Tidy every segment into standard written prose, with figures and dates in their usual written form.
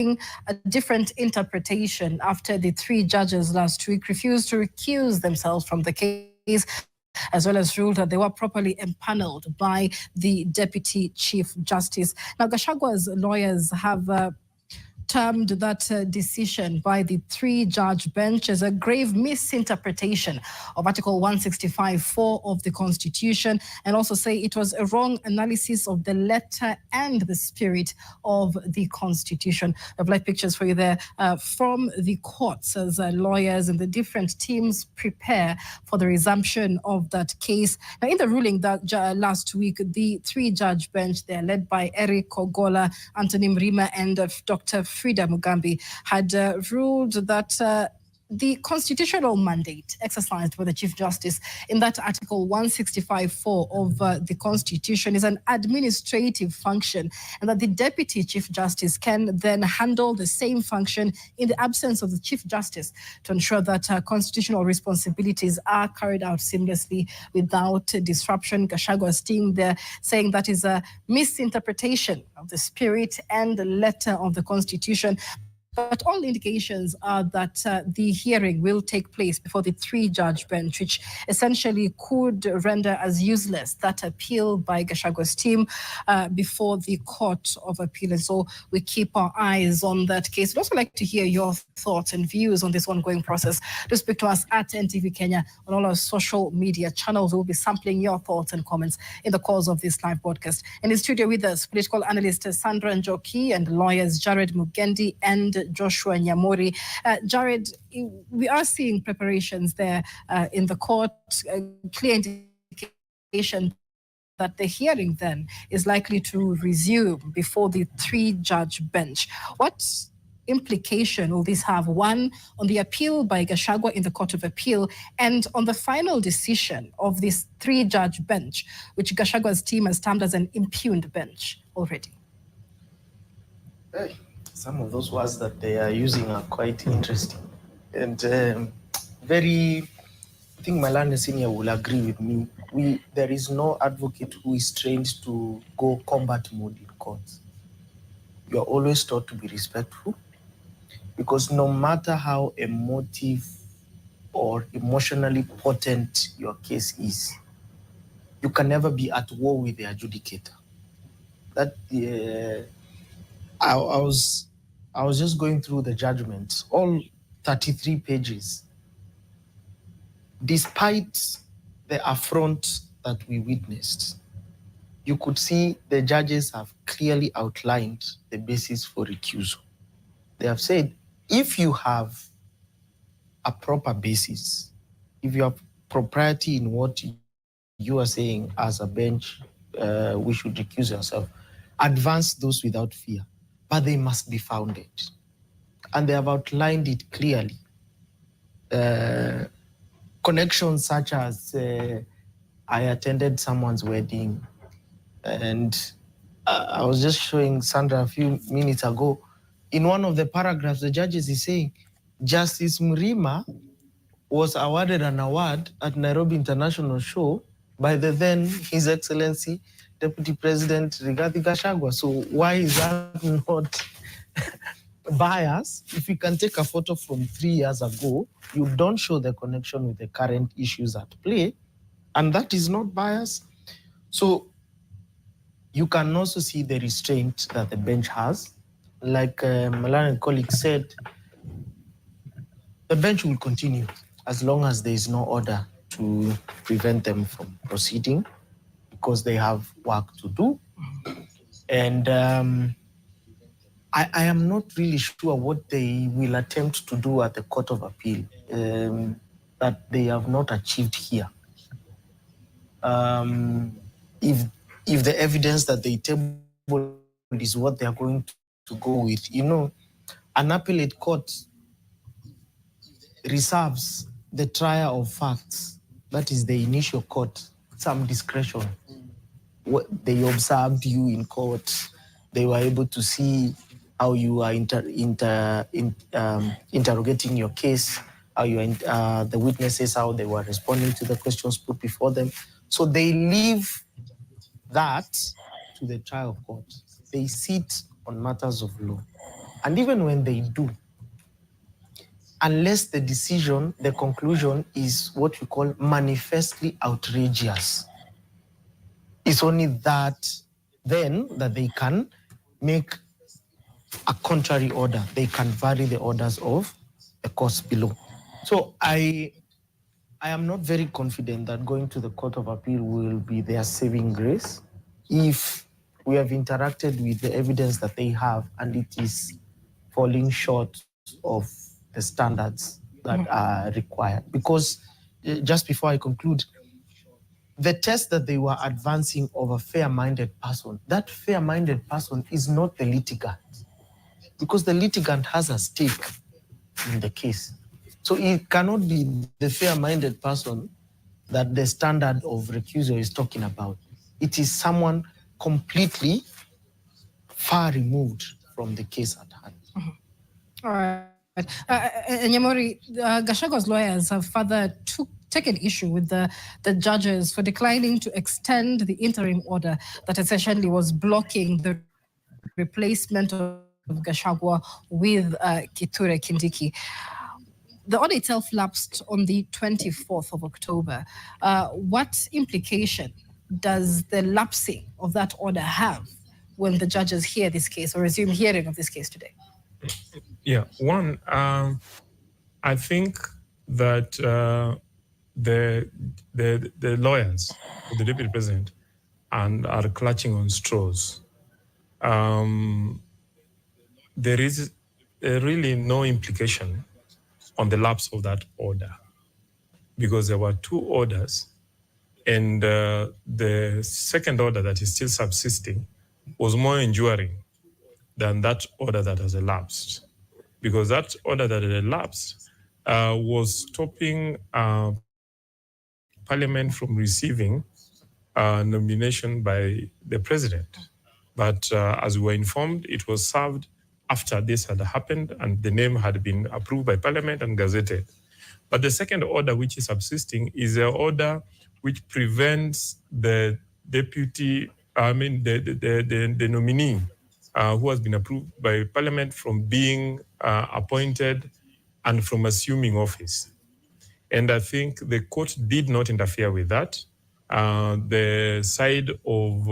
a different interpretation after the 3 judges last week refused to recuse themselves from the case, as well as ruled that they were properly empaneled by the Deputy Chief Justice. Now, Gachagua's lawyers have termed that decision by the 3-judge bench as a grave misinterpretation of Article 165(4) of the Constitution, and also say it was a wrong analysis of the letter and the spirit of the Constitution. I've live pictures for you there from the courts as lawyers and the different teams prepare for the resumption of that case. Now, in the ruling that last week, the 3-judge bench, they're led by Eric Ogola, Anthony Mrima, and Dr. Frida Mugambi, had ruled that the constitutional mandate exercised by the Chief Justice in that Article 165(4) of the Constitution is an administrative function, and that the Deputy Chief Justice can then handle the same function in the absence of the Chief Justice to ensure that constitutional responsibilities are carried out seamlessly without disruption. Gachagua's team there saying that is a misinterpretation of the spirit and the letter of the Constitution. But all indications are that the hearing will take place before the 3-judge bench, which essentially could render as useless that appeal by Gachagua's team before the Court of Appeal. And so we keep our eyes on that case. We'd also like to hear your thoughts and views on this ongoing process. Do speak to us at NTV Kenya on all our social media channels. We'll be sampling your thoughts and comments in the course of this live broadcast. In the studio with us, political analyst Sandra Njoki and lawyers Jared Mugendi and Joshua Nyamori. Jared, we are seeing preparations there in the court, clear indication that the hearing then is likely to resume before the 3-judge bench. What implication will this have, one, on the appeal by Gachagua in the Court of Appeal, and on the final decision of this 3-judge bench, which Gachagua's team has termed as an impugned bench already? Hey. Some of those words that they are using are quite interesting and I think my learned senior will agree with me. There is no advocate who is trained to go combat mode in courts. You are always taught to be respectful, because no matter how emotive or emotionally potent your case is, you can never be at war with the adjudicator. That I was just going through the judgment, all 33 pages. Despite the affront that we witnessed, you could see the judges have clearly outlined the basis for recusal. They have said, if you have a proper basis, if you have propriety in what you are saying as a bench, we should recuse ourselves, advance those without fear. But they must be founded. And they have outlined it clearly. Connections such as I attended someone's wedding, and I was just showing Sandra a few minutes ago, in one of the paragraphs, the judges is saying, Justice Mrima was awarded an award at Nairobi International Show by the then His Excellency Deputy President Gachagua. So why is that not bias? If you can take a photo from 3 years ago, you don't show the connection with the current issues at play, and that is not bias. So you can also see the restraint that the bench has. Like my learned colleague said, the bench will continue as long as there is no order to prevent them from proceeding, because they have work to do. And I am not really sure what they will attempt to do at the Court of Appeal that they have not achieved here. If the evidence that they table is what they are going to go with, you know, an appellate court reserves the trial of facts, that is the initial court, some discretion. They observed you in court, they were able to see how you are interrogating your case, how you the witnesses, how they were responding to the questions put before them. So they leave that to the trial court. They sit on matters of law. And even when they do, unless the decision, the conclusion is what we call manifestly outrageous, it's only then that they can make a contrary order. They can vary the orders of the courts below. So I am not very confident that going to the Court of Appeal will be their saving grace if we have interacted with the evidence that they have and it is falling short of the standards that are required. Because just before I conclude, the test that they were advancing of a fair-minded person, that fair-minded person is not the litigant, because the litigant has a stake in the case. So it cannot be the fair-minded person that the standard of recusal is talking about. It is someone completely far removed from the case at hand. All right. Nyamori, Gachagua's lawyers have further taken issue with the judges for declining to extend the interim order that essentially was blocking the replacement of Gachagua with Kithure Kindiki. The order itself lapsed on the 24th of October. What implication does the lapsing of that order have when the judges hear this case or resume hearing of this case today? Yeah, one, I think that the lawyers of the Deputy President are clutching on straws. There is really no implication on the lapse of that order, because there were two orders, and the second order that is still subsisting was more enduring than that order that has elapsed, because that order that had elapsed was stopping Parliament from receiving nomination by the president. But as we were informed, it was served after this had happened and the name had been approved by Parliament and gazetted. But the second order, which is subsisting, is an order which prevents the the nominee who has been approved by Parliament from being appointed and from assuming office. And I think the court did not interfere with that. The side of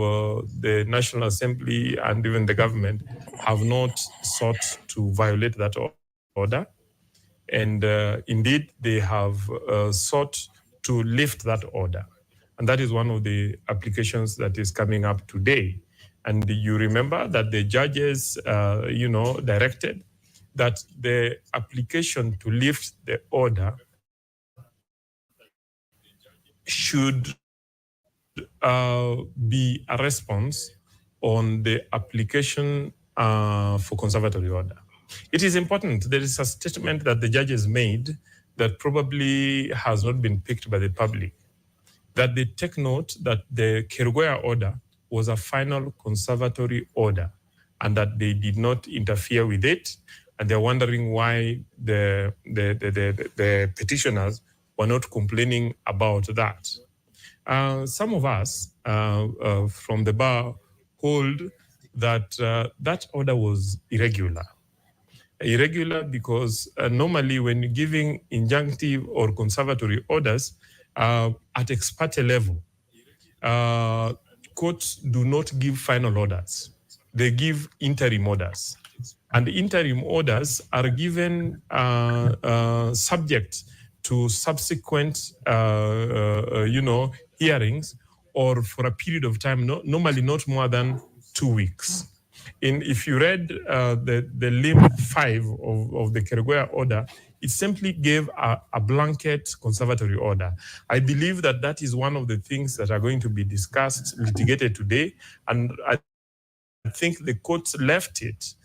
the National Assembly and even the government have not sought to violate that order. And indeed, they have sought to lift that order. And that is one of the applications that is coming up today. And you remember that the judges, directed that the application to lift the order should be a response on the application for conservatory order. It is important. There is a statement that the judges made that probably has not been picked by the public, that they take note that the Kerugoya order was a final conservatory order and that they did not interfere with it. And they're wondering why the petitioners were not complaining about that. Some of us from the bar hold that that order was irregular. Irregular because normally when giving injunctive or conservatory orders at ex parte level, courts do not give final orders. They give interim orders. And interim orders are given subject to subsequent, hearings, or for a period of time, normally not more than 2 weeks. If you read the limb 5 of the Kerugoya order, it simply gave a blanket conservatory order. I believe that that is one of the things that are going to be discussed, litigated today, and I think the courts left it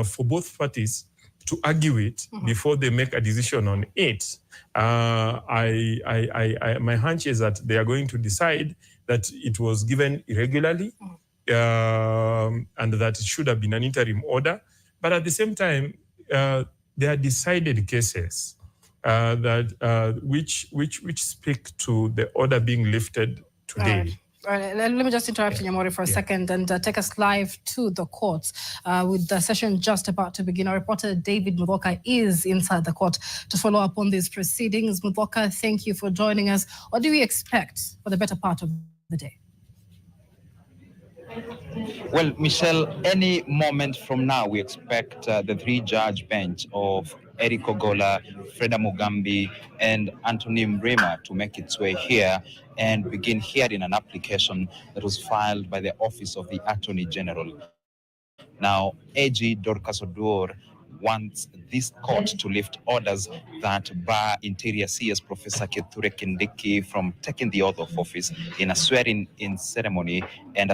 for both parties to argue it before they make a decision on it. My hunch is that they are going to decide that it was given irregularly and that it should have been an interim order. But at the same time, there are decided cases which speak to the order being lifted today. Let me just interrupt you, Nyamori, for a second and take us live to the courts with the session just about to begin. Our reporter David Mudoka is inside the court to follow up on these proceedings. Mudoka, thank you for joining us. What do we expect for the better part of the day? Well, Michelle, any moment from now, we expect the three-judge bench of Eric Ogola, Freda Mugambi, and Anthony Mrima to make its way here and begin hearing an application that was filed by the Office of the Attorney General. Now, AG Dorcas Oduor wants this court to lift orders that bar Interior CS Professor Kithure Kindiki from taking the oath of office in a swearing-in ceremony and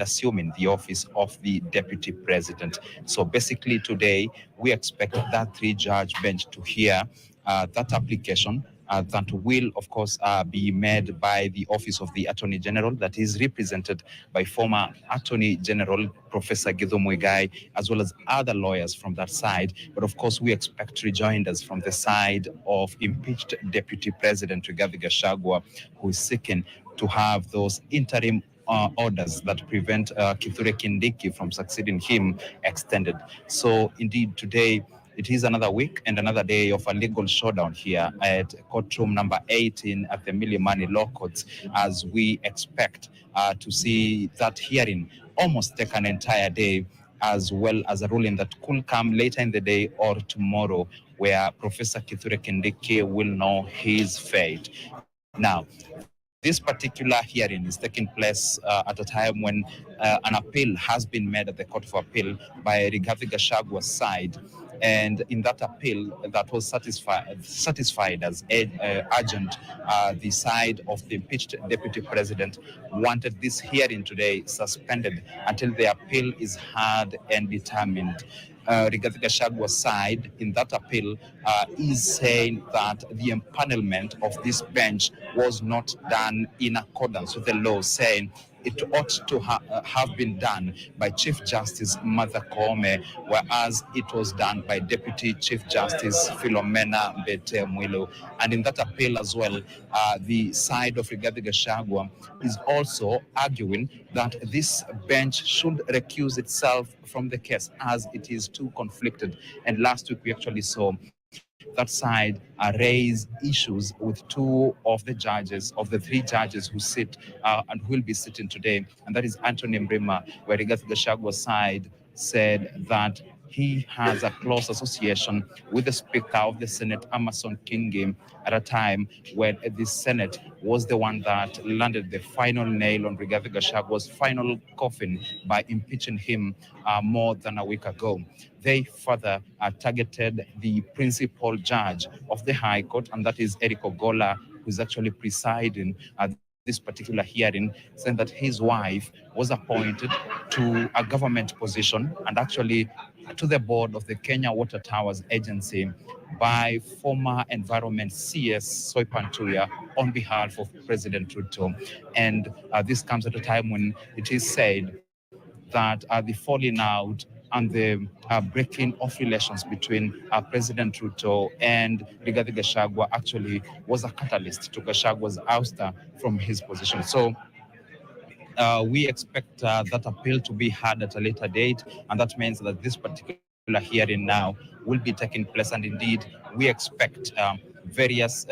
assuming the office of the Deputy President. So basically today, we expect that three-judge bench to hear that application that will, of course, be made by the Office of the Attorney General, that is represented by former Attorney General Professor Githu Muigai, as well as other lawyers from that side. But of course, we expect rejoinders from the side of impeached Deputy President Rigathi Gachagua, who is seeking to have those interim orders that prevent Kithure Kindiki from succeeding him extended. So indeed, today, it is another week and another day of a legal showdown here at courtroom number 18 at the Milimani Law Courts, as we expect to see that hearing almost take an entire day, as well as a ruling that could come later in the day or tomorrow, where Professor Kithure Kindiki will know his fate. Now, this particular hearing is taking place at a time when an appeal has been made at the Court of Appeal by Rigathi Gachagua's side. And in that appeal, that was satisfied as urgent, the side of the impeached Deputy President wanted this hearing today suspended until the appeal is heard and determined. Rigathi Gachagua's side in that appeal is saying that the empanelment of this bench was not done in accordance with the law, saying it ought to have been done by Chief Justice Martha Koome, whereas it was done by Deputy Chief Justice Philomena Mbete Mwilu. And in that appeal as well, the side of Rigathi Gachagua is also arguing that this bench should recuse itself from the case, as it is too conflicted. And last week we actually saw that side raise issues with two of the judges, of the three judges who sit and will be sitting today, and that is Anthony Mrima, where Rigathi Gachagua's side said that he has a close association with the Speaker of the Senate, Amason Kingi, at a time when the Senate was the one that landed the final nail on Rigathi Gachagua's final coffin by impeaching him more than a week ago. They further targeted the principal judge of the High Court, and that is Eric Ogola, who is actually presiding this particular hearing, saying that his wife was appointed to a government position and actually to the board of the Kenya Water Towers Agency by former Environment CS Soipantuya on behalf of President Ruto. And this comes at a time when it is said that the falling out and the breaking of relations between President Ruto and Rigathi Gachagua actually was a catalyst to Gachagua's ouster from his position. So we expect that appeal to be heard at a later date, and that means that this particular hearing now will be taking place. And indeed, we expect various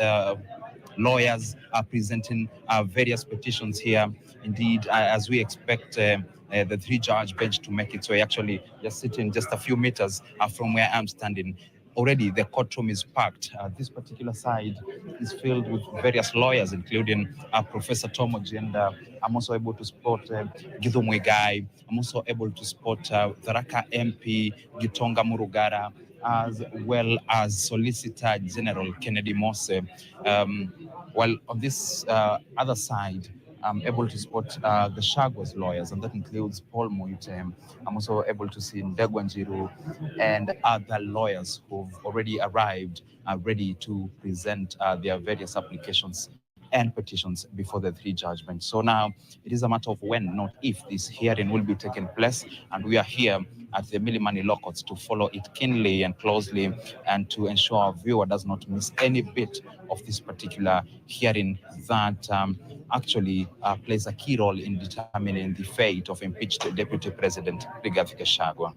lawyers are presenting various petitions here. Indeed, as we expect the three-judge bench to make its way, actually just sitting just a few meters from where I'm standing. Already the courtroom is packed. This particular side is filled with various lawyers, including Professor Tom Ojienda. I'm also able to spot Githu Muigai. I'm also able to spot Tharaka MP Gitonga Murugara, as well as Solicitor General Kennedy Mose. While on this other side, I'm able to spot Gachagua's lawyers, and that includes Paul Muite. I'm also able to see Ndegwa Njiru and other lawyers who've already arrived, ready to present their various applications. and petitions before the three judgments. So now it is a matter of when, not if, this hearing will be taking place. And we are here at the Milimani Law Courts to follow it keenly and closely and to ensure our viewer does not miss any bit of this particular hearing that actually plays a key role in determining the fate of impeached Deputy President Gachagua.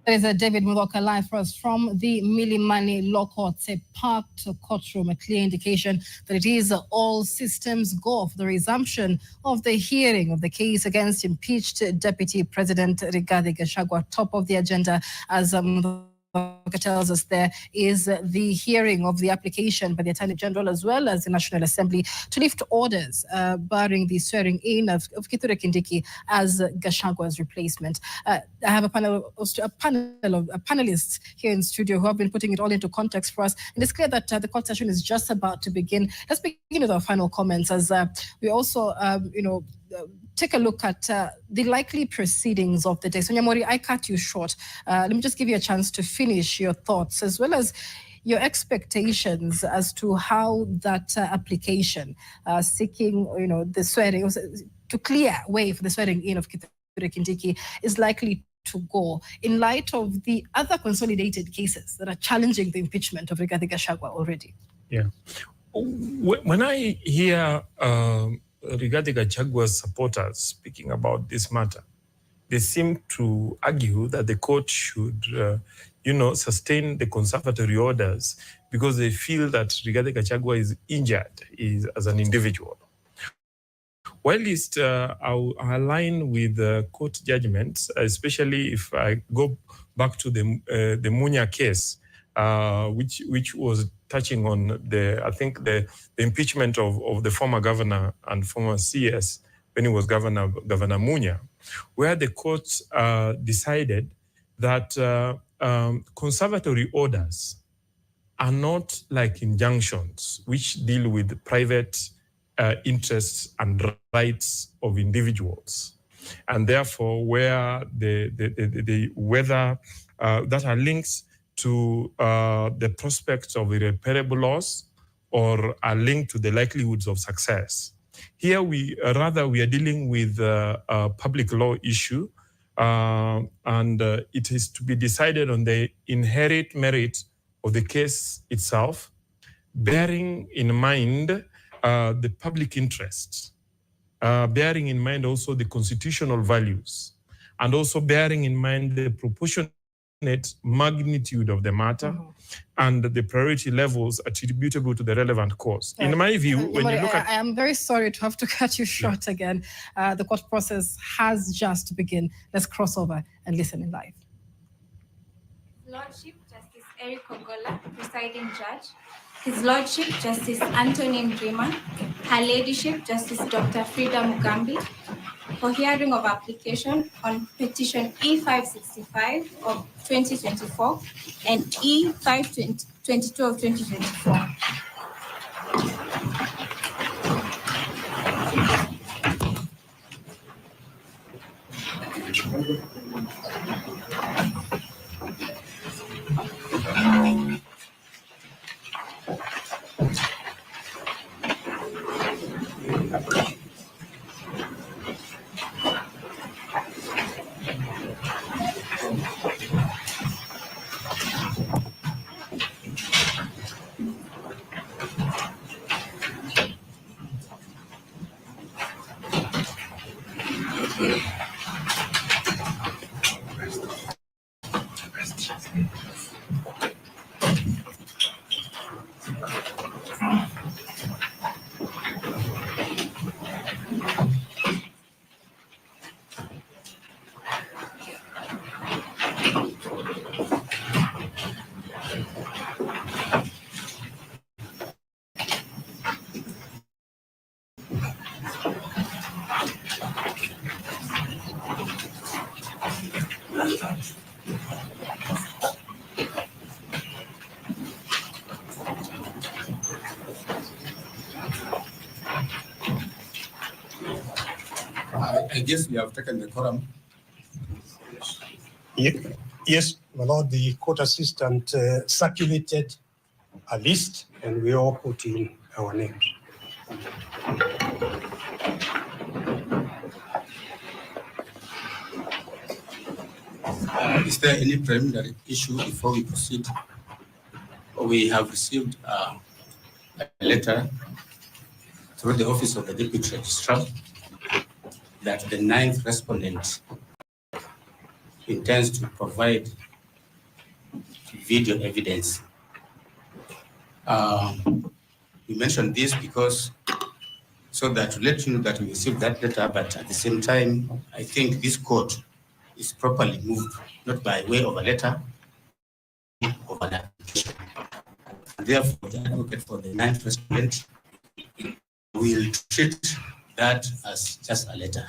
There is a David Muloka live for us from the Milimani Law Courts, a packed courtroom, a clear indication that it is all systems go for the resumption of the hearing of the case against impeached Deputy President Gachagua. Top of the agenda, as tells us, there is the hearing of the application by the Attorney General as well as the National Assembly to lift orders barring the swearing in of Kithure Kindiki as Gachagua's replacement. I have a panel of panelists here in studio who have been putting it all into context for us. And it's clear that the court session is just about to begin. Let's begin with our final comments as we also, take a look at the likely proceedings of the day. So, Nyamori, I cut you short. Let me just give you a chance to finish your thoughts as well as your expectations as to how that application seeking, the swearing to clear way for the swearing in of Kithure Kindiki is likely to go in light of the other consolidated cases that are challenging the impeachment of Rigathi Gachagua already. Yeah. When I hear Rigathi Gachagua's supporters speaking about this matter, they seem to argue that the court should, sustain the conservatory orders because they feel that Rigathi Gachagua is injured as an individual. While I'll align with the court judgments, especially if I go back to the Munya case, which was touching on the impeachment of the former governor and former CS when he was Governor Munya, where the courts decided that conservatory orders are not like injunctions, which deal with private interests and rights of individuals, and therefore where whether that are links to the prospects of irreparable loss or are linked to the likelihoods of success. Here we are dealing with a public law issue, and it is to be decided on the inherent merit of the case itself, bearing in mind the public interests, bearing in mind also the constitutional values, and also bearing in mind the proportionate magnitude of the matter and the priority levels attributable to the relevant cause. In my view, when you look at... I am very sorry to have to cut you short again. The court process has just begun. Let's cross over and listen in live. Lordship Justice Eric Ogola, presiding judge. His Lordship Justice Anthony Mrima. Her Ladyship Justice Dr. Frida Mugambi, for hearing of application on petition E565 of 2024 and E522 of 2024. I guess we have taken the quorum. Yes, my lord, the court assistant circulated a list and we all put in our names. Is there any preliminary issue before we proceed? We have received a letter through the office of the Deputy Registrar that the 9th respondent intends to provide video evidence. We mentioned this because so that to let you know that we received that letter, but at the same time, I think this court is properly moved, not by way of a letter, of an application. And therefore, the advocate for the 9th respondent will treat that as just a letter.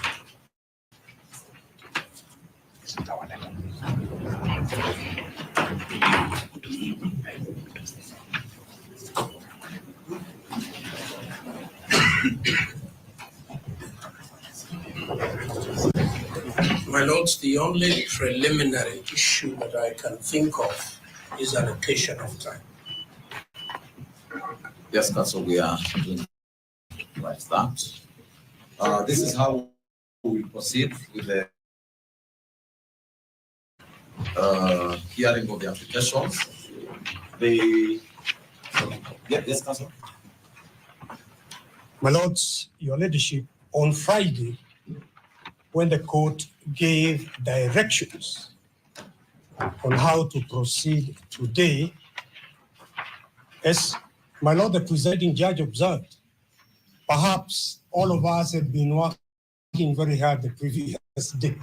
My lords, the only preliminary issue that I can think of is allocation of time. Yes, Council, we are doing right that. This is how we proceed with the hearing of the applications. Yes, Council. My lords, your leadership, on Friday, when the court gave directions on how to proceed today, as my lord the presiding judge observed, perhaps all of us had been working very hard the previous day.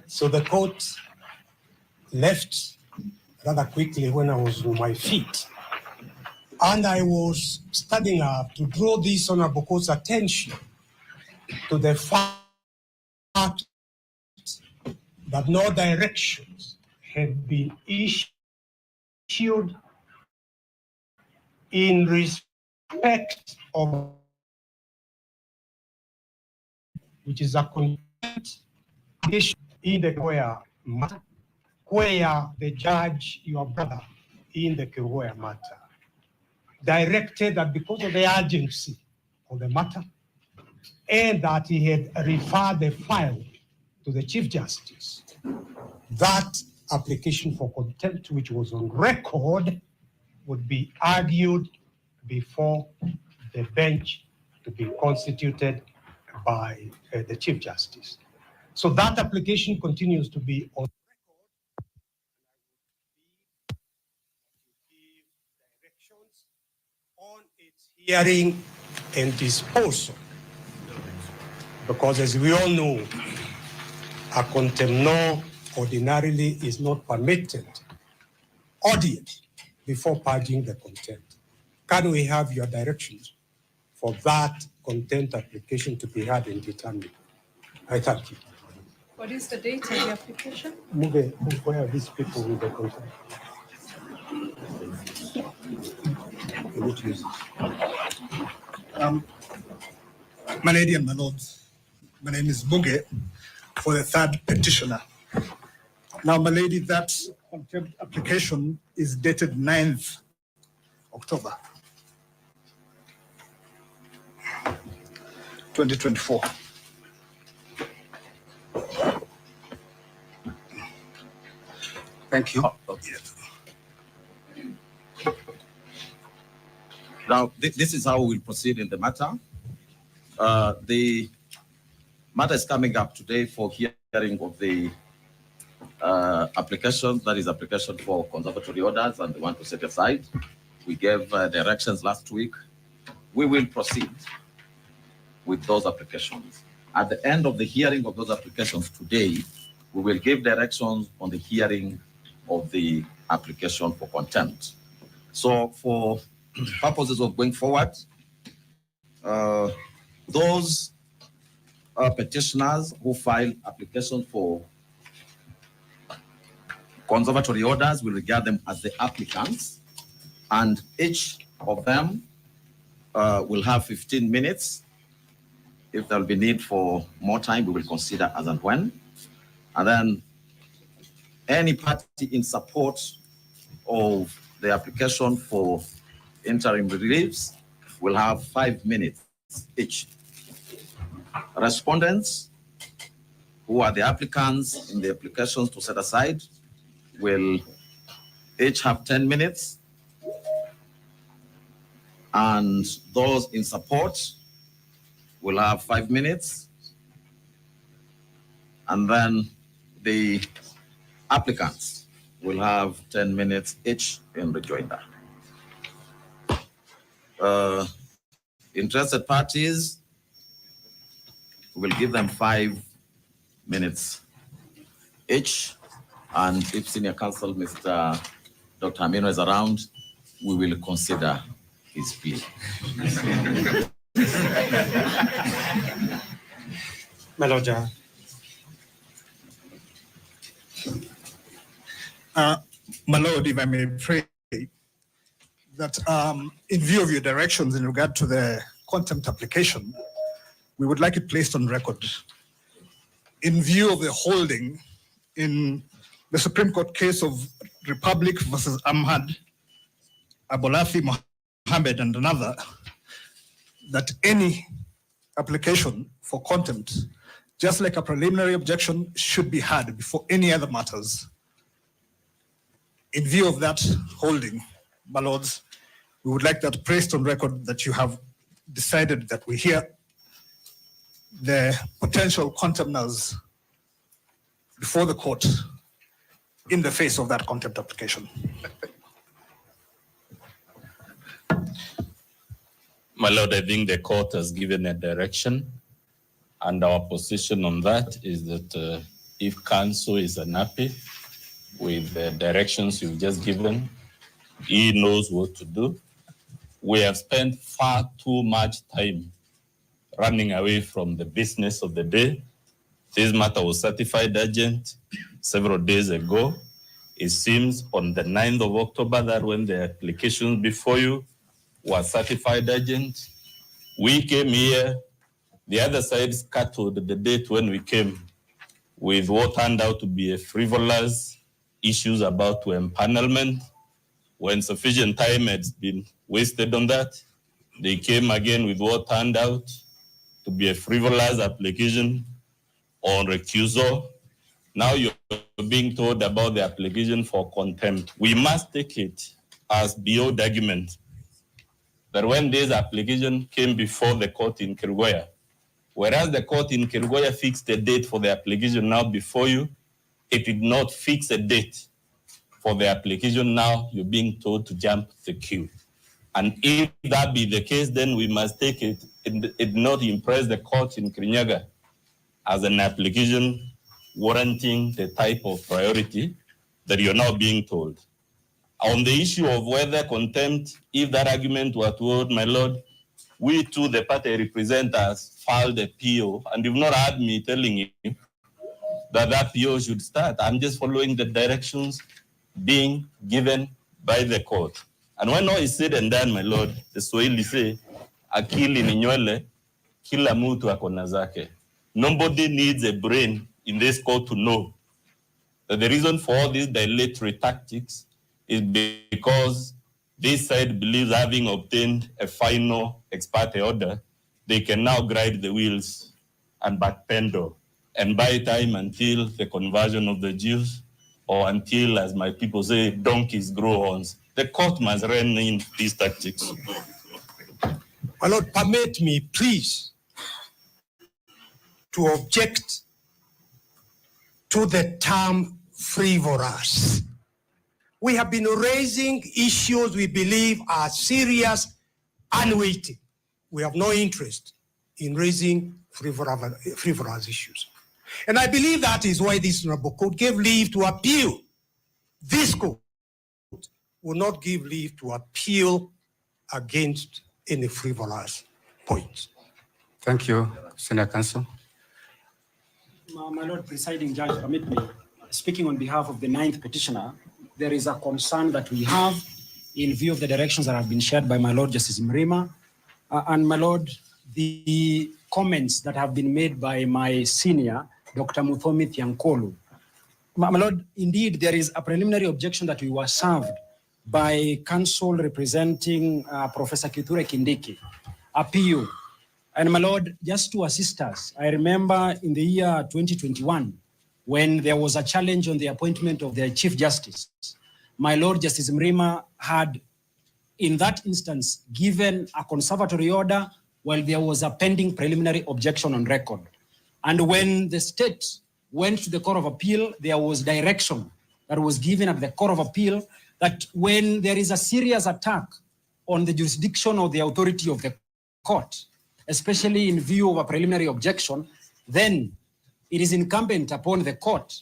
So the court left rather quickly when I was on my feet. And I was standing up to draw this honorable court's attention to the fact that no directions had been issued in respect of which is a content issue in the Kerugoya matter, where the judge, your brother, in the Kerugoya matter, directed that because of the urgency of the matter, and that he had referred the file to the Chief Justice, that application for contempt, which was on record, would be argued before the bench to be constituted by the Chief Justice. So that application continues to be on record. Give directions on its hearing and disposal. Because as we all know, a contempt ordinarily is not permitted, ordered before purging the contempt. Can we have your directions for that contempt application to be heard and determined? I thank you. What is the date of the application? Where are these people with the contempt? My lady and my lords, my name is Muge for the third petitioner. Now, my lady, that contempt application is dated 9th October 2024. Thank you. Now, this is how we'll proceed in the matter. The matter is coming up today for hearing of the application, that is application for conservatory orders, and they want to set aside. We gave directions last week. We will proceed with those applications. At the end of the hearing of those applications today, we will give directions on the hearing of the application for contempt. So for purposes of going forward, those petitioners who file applications for conservatory orders, will regard them as the applicants, and each of them will have 15 minutes. If there will be need for more time, we will consider as and when. And then any party in support of the application for interim reliefs will have 5 minutes each. Respondents, who are the applicants in the applications to set aside, will each have 10 minutes. And those in support will have 5 minutes. And then the applicants will have 10 minutes each in rejoinder. Interested parties, will give them 5 minutes each. And if Senior Counsel Mr. Dr. Amino is around, we will consider his plea. My Lord, My Lord, if I may pray that in view of your directions in regard to the contempt application, we would like it placed on record. In view of the holding in the Supreme Court case of Republic versus Ahmad, Abolafi Mohammed and another, that any application for contempt, just like a preliminary objection, should be heard before any other matters. In view of that holding, my lords, we would like that placed on record that you have decided that we hear the potential contemners before the court in the face of that contempt application. My Lord, I think the court has given a direction, and our position on that is that if counsel is unhappy with the directions you've just given, he knows what to do. We have spent far too much time running away from the business of the day. This matter was certified urgent several days ago. It seems on the 9th of October that when the applications before you were certified urgent, we came here, the other side scattered the date when we came with what turned out to be a frivolous issues about to empanelment. When sufficient time had been wasted on that, they came again with what turned out to be a frivolous application on recusal. Now you're being told about the application for contempt. We must take it as beyond argument that when this application came before the court in Kirgoya, whereas the court in Kirgoya fixed a date for the application now before you, it did not fix a date for the application. Now you're being told to jump the queue. And if that be the case, then we must take it. It did not impress the court in Kirinyaga as an application warranting the type of priority that you're now being told. On the issue of whether contempt, if that argument were toward, my Lord, we too, the party representatives, filed a PO, and you've not heard me telling you that that PO should start. I'm just following the directions being given by the court. And when all is said and done, my Lord, the Swahili say, akili ni nywele, kila mtu akona zake. Nobody needs a brain in this court to know that the reason for all these dilatory tactics is because this side believes, having obtained a final ex parte order, they can now guide the wheels and backpedal and buy time until the conversion of the Jews, or until, as my people say, donkeys grow horns. The court must rein in these tactics. My Lord, permit me, please, to object to the term frivolous. We have been raising issues we believe are serious and weighty. We have no interest in raising frivolous issues. And I believe that is why this honorable court gave leave to appeal. This court will not give leave to appeal against any frivolous points. Thank you, Senior Counsel. My Lord Presiding Judge, permit me, speaking on behalf of the 9th petitioner, there is a concern that we have in view of the directions that have been shared by my Lord Justice Mrima. And my Lord, the comments that have been made by my senior, Dr. Muthomi Thiankolu. My Lord, indeed, there is a preliminary objection that we were served by counsel representing Professor Kithure Kindiki, a PU. And my lord, just to assist us, I remember in the year 2021, when there was a challenge on the appointment of the Chief Justice, my Lord Justice Mrima had, in that instance, given a conservatory order while there was a pending preliminary objection on record. And when the state went to the Court of Appeal, there was direction that was given at the Court of Appeal that when there is a serious attack on the jurisdiction or the authority of the court, especially in view of a preliminary objection, then it is incumbent upon the court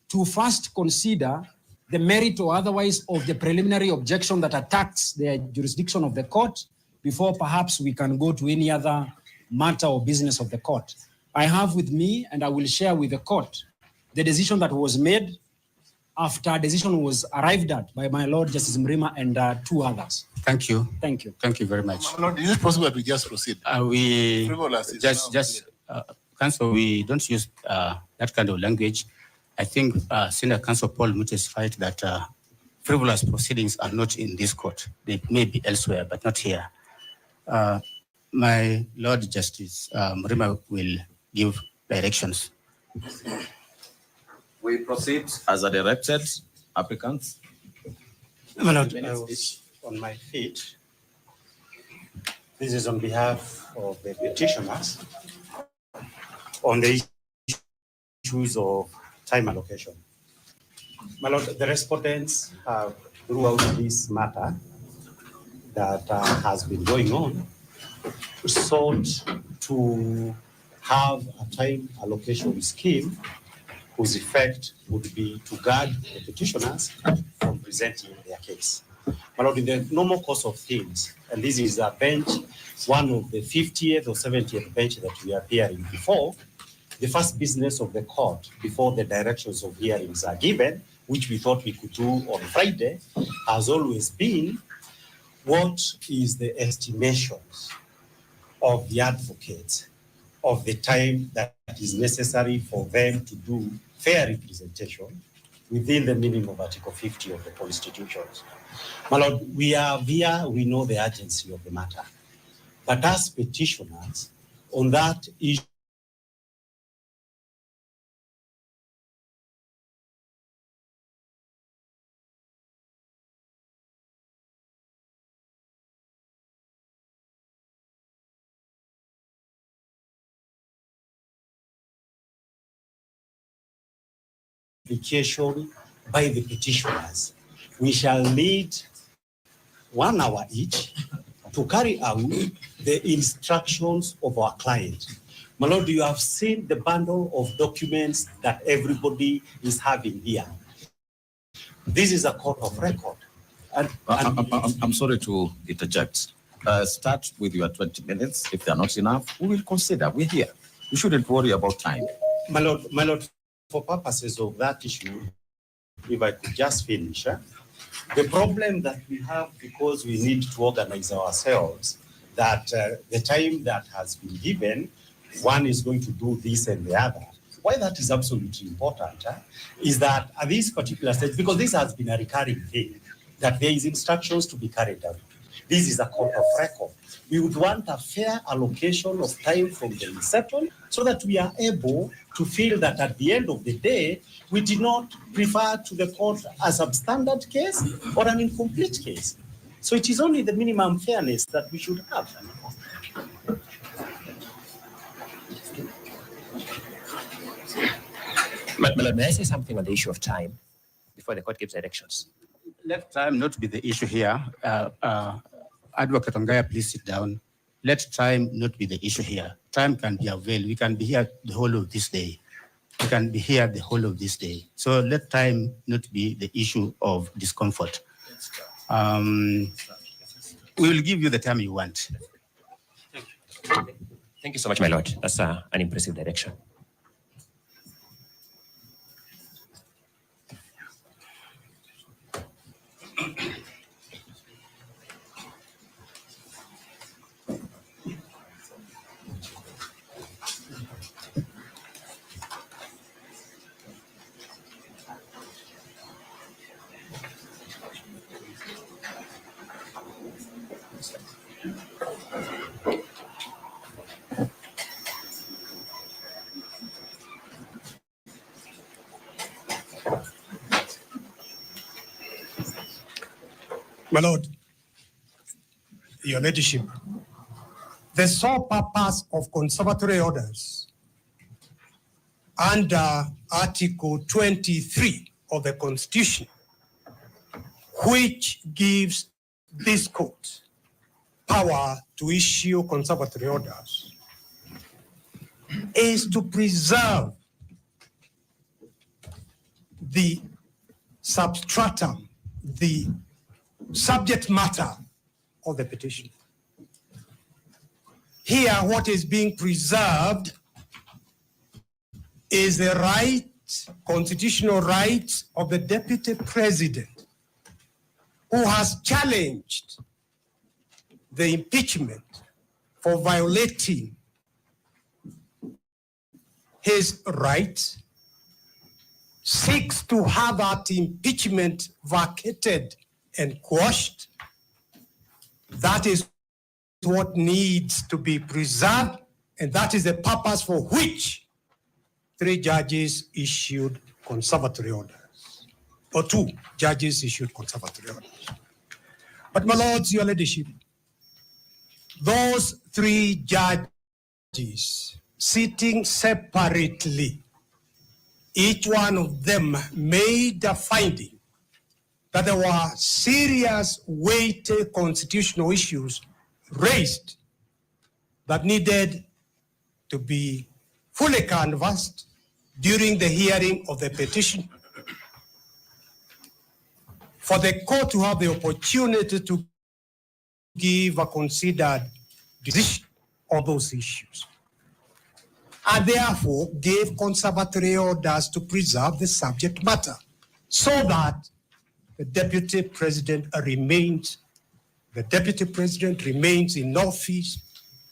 to first consider the merit or otherwise of the preliminary objection that attacks the jurisdiction of the court before perhaps we can go to any other matter or business of the court. I have with me, and I will share with the court, the decision that was made after a decision was arrived at by my Lord Justice Mrima and two others. Thank you. Thank you. Thank you very much. Lord, is it possible that we just proceed? Council, we don't use that kind of language. I think Senior Counsel Paul Muti testified that frivolous proceedings are not in this court. They may be elsewhere, but not here. My Lord Justice Mrima will give directions. We proceed as a directed. Applicants. My Lord, I was on my feet. This is on behalf of the petitioners on the issues of time allocation. My Lord, the respondents have, throughout this matter that has been going on, sought to have a time allocation scheme whose effect would be to guard the petitioners from presenting their case. My Lord, in the normal course of things, and this is a bench, one of the 50th or 70th bench that we are hearing before, the first business of the court before the directions of hearings are given, which we thought we could do on Friday, has always been what is the estimations of the advocates of the time that is necessary for them to do fair representation within the meaning of Article 50 of the Constitution. My Lord, we are here, we know the urgency of the matter. But as petitioners, on that issue, application by the petitioners, we shall need 1 hour each to carry out the instructions of our client. My Lord, you have seen the bundle of documents that everybody is having here. This is a court of record. I'm sorry to interject. Start with your 20 minutes. If they're not enough, we will consider. We're here. You shouldn't worry about time. My Lord, for purposes of that issue, if I could just finish, the problem that we have, because we need to organize ourselves, that the time that has been given, one is going to do this and the other. Why that is absolutely important is that at this particular stage, because this has been a recurring thing, that there is instructions to be carried out. This is a court of record. We would want a fair allocation of time from the inception so that we are able to feel that at the end of the day, we did not prefer to the court a substandard case or an incomplete case. So it is only the minimum fairness that we should have. May I say something on the issue of time before the court gives directions? Let time not be the issue here. Advocate Ongaya, please sit down. Let time not be the issue here. Time can be availed. We can be here the whole of this day. We can be here the whole of this day. So let time not be the issue of discomfort. We will give you the time you want. Thank you so much, my lord. That's an impressive direction. My Lord, Your Ladyship, the sole purpose of conservatory orders under Article 23 of the Constitution, which gives this court power to issue conservatory orders, is to preserve the substratum, the subject matter of the petition. Here, what is being preserved is the right, constitutional right of the Deputy President, who has challenged the impeachment for violating his right, seeks to have that impeachment vacated and quashed. That is what needs to be preserved, and that is the purpose for which 3 judges issued conservatory orders, or 2 judges issued conservatory orders. But my lords, your ladyship, those 3 judges sitting separately, each one of them made a finding that there were serious, weighty constitutional issues raised that needed to be fully canvassed during the hearing of the petition, for the court to have the opportunity to give a considered decision on those issues, and therefore gave conservatory orders to preserve the subject matter so that the Deputy President remains in office.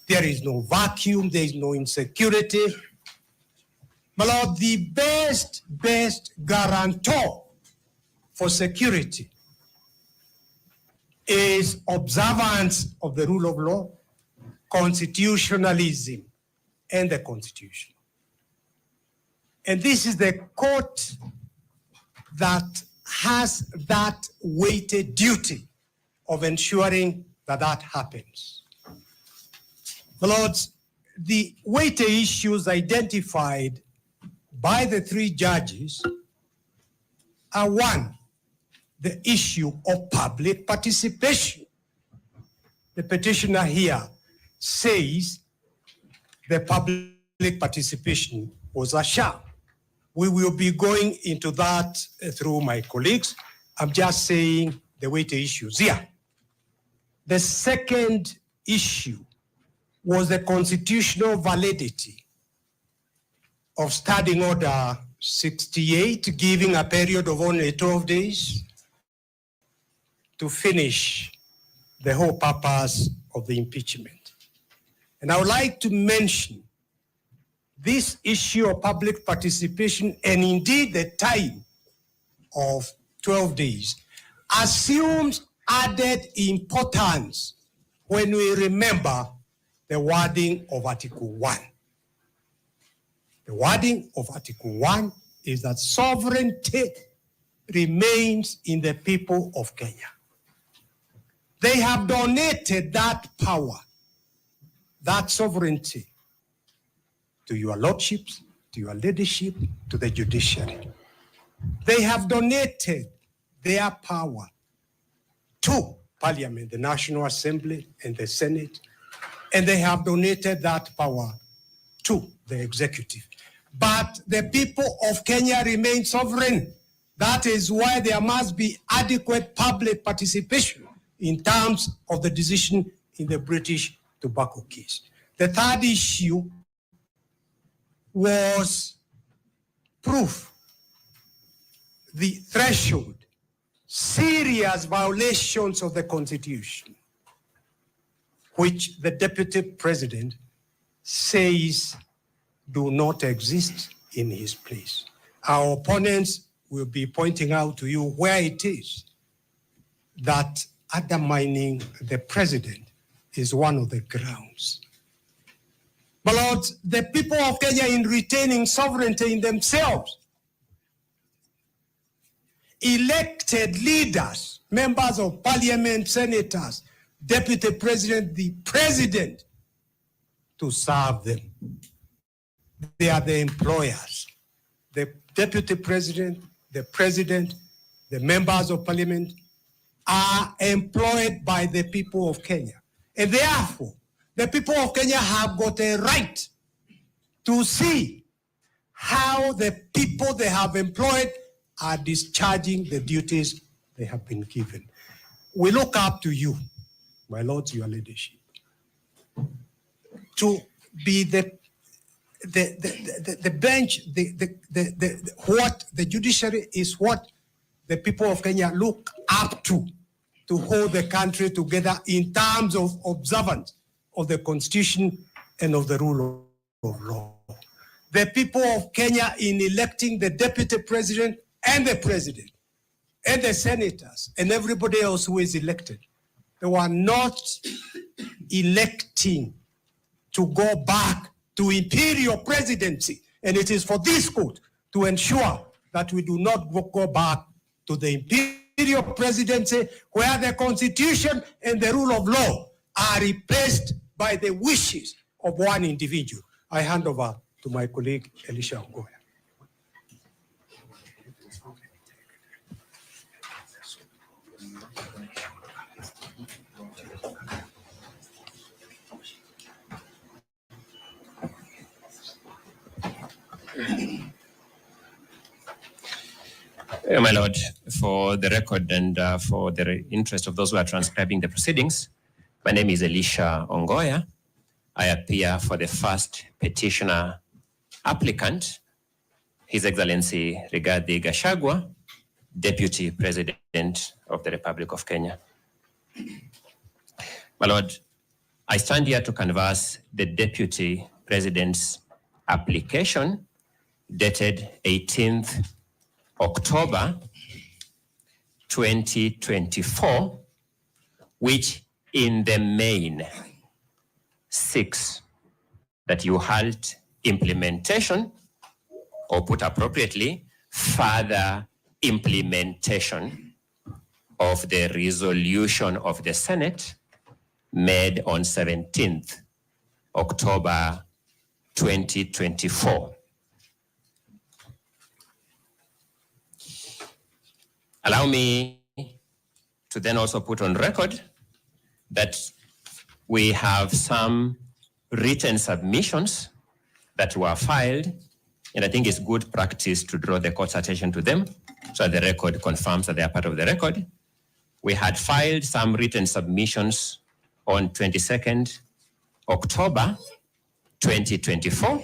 There is no vacuum, there is no insecurity. My Lord, the best guarantor for security is observance of the rule of law, constitutionalism, and the Constitution. And this is the court that has that weighted duty of ensuring that that happens. My lords, the weighty issues identified by the 3 judges are: 1, the issue of public participation. The petitioner here says the public participation was a sham. We will be going into that through my colleagues. I'm just saying the weighty issues here. The second issue was the constitutional validity of Standing Order 68, giving a period of only 12 days to finish the whole purpose of the impeachment. And I would like to mention this issue of public participation, and indeed the time of 12 days, assumes added importance when we remember the wording of Article 1. The wording of Article 1 is that sovereignty remains in the people of Kenya. They have donated that power, that sovereignty, to your lordships, to your leadership, to the judiciary. They have donated their power to Parliament, the National Assembly, and the Senate, and they have donated that power to the executive. But the people of Kenya remain sovereign. That is why there must be adequate public participation in terms of the decision in the British tobacco case. The third issue was proof, the threshold, serious violations of the Constitution, which the Deputy President says do not exist in his place. Our opponents will be pointing out to you where it is that undermining the president is one of the grounds. My lords, the people of Kenya, in retaining sovereignty in themselves, elected leaders, members of parliament, senators, deputy president, the president, to serve them. They are the employers. The deputy president, the members of parliament are employed by the people of Kenya. And therefore, the people of Kenya have got a right to see how the people they have employed are discharging the duties they have been given. We look up to you, my lords, your leadership, to be the bench, what the judiciary is what the people of Kenya look up to hold the country together in terms of observance of the constitution and of the rule of law. The people of Kenya, in electing the deputy president and the president and the senators and everybody else who is elected, they were not electing to go back to imperial presidency. And it is for this court to ensure that we do not go back to the imperial presidency where the constitution and the rule of law are replaced by the wishes of one individual. I hand over to my colleague, Elisha Ongoya. My Lord, for the record and for the interest of those who are transcribing the proceedings, my name is Elisha Ongoya. I appear for the first petitioner applicant, His Excellency Rigathi Gachagua, Deputy President of the Republic of Kenya. My Lord, I stand here to canvass the Deputy President's application dated 18th October 2024, which in the main seeks that you halt implementation, or put appropriately, further implementation of the resolution of the Senate made on 17th October 2024. Allow me to then also put on record that we have some written submissions that were filed, and I think it's good practice to draw the court's attention to them so that the record confirms that they are part of the record. We had filed some written submissions on 22nd October 2024.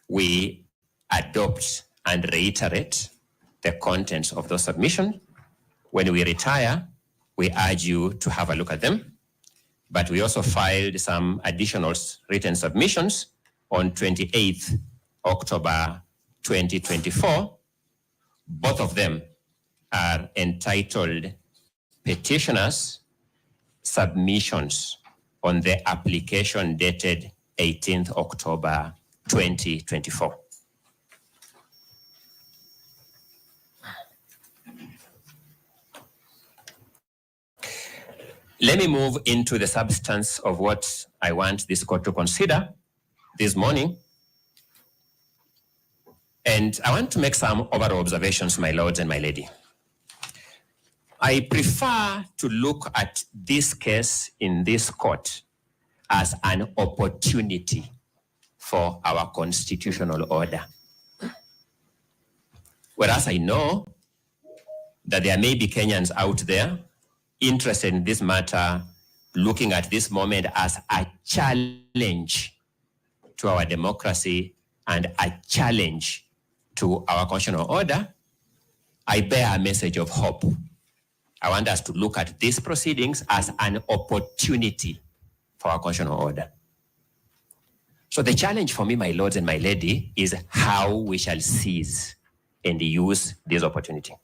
We adopt and reiterate the contents of those submissions. When we retire, we urge you to have a look at them. But we also filed some additional written submissions on 28th October 2024. Both of them are entitled petitioners' submissions on the application dated 18th October 2024. Let me move into the substance of what I want this court to consider this morning. And I want to make some overall observations, my lords and my lady. I prefer to look at this case in this court as an opportunity for our constitutional order. Whereas I know that there may be Kenyans out there interested in this matter, looking at this moment as a challenge to our democracy and a challenge to our constitutional order, I bear a message of hope. I want us to look at these proceedings as an opportunity for our constitutional order. So the challenge for me, my lords and my lady, is how we shall seize and use this opportunity.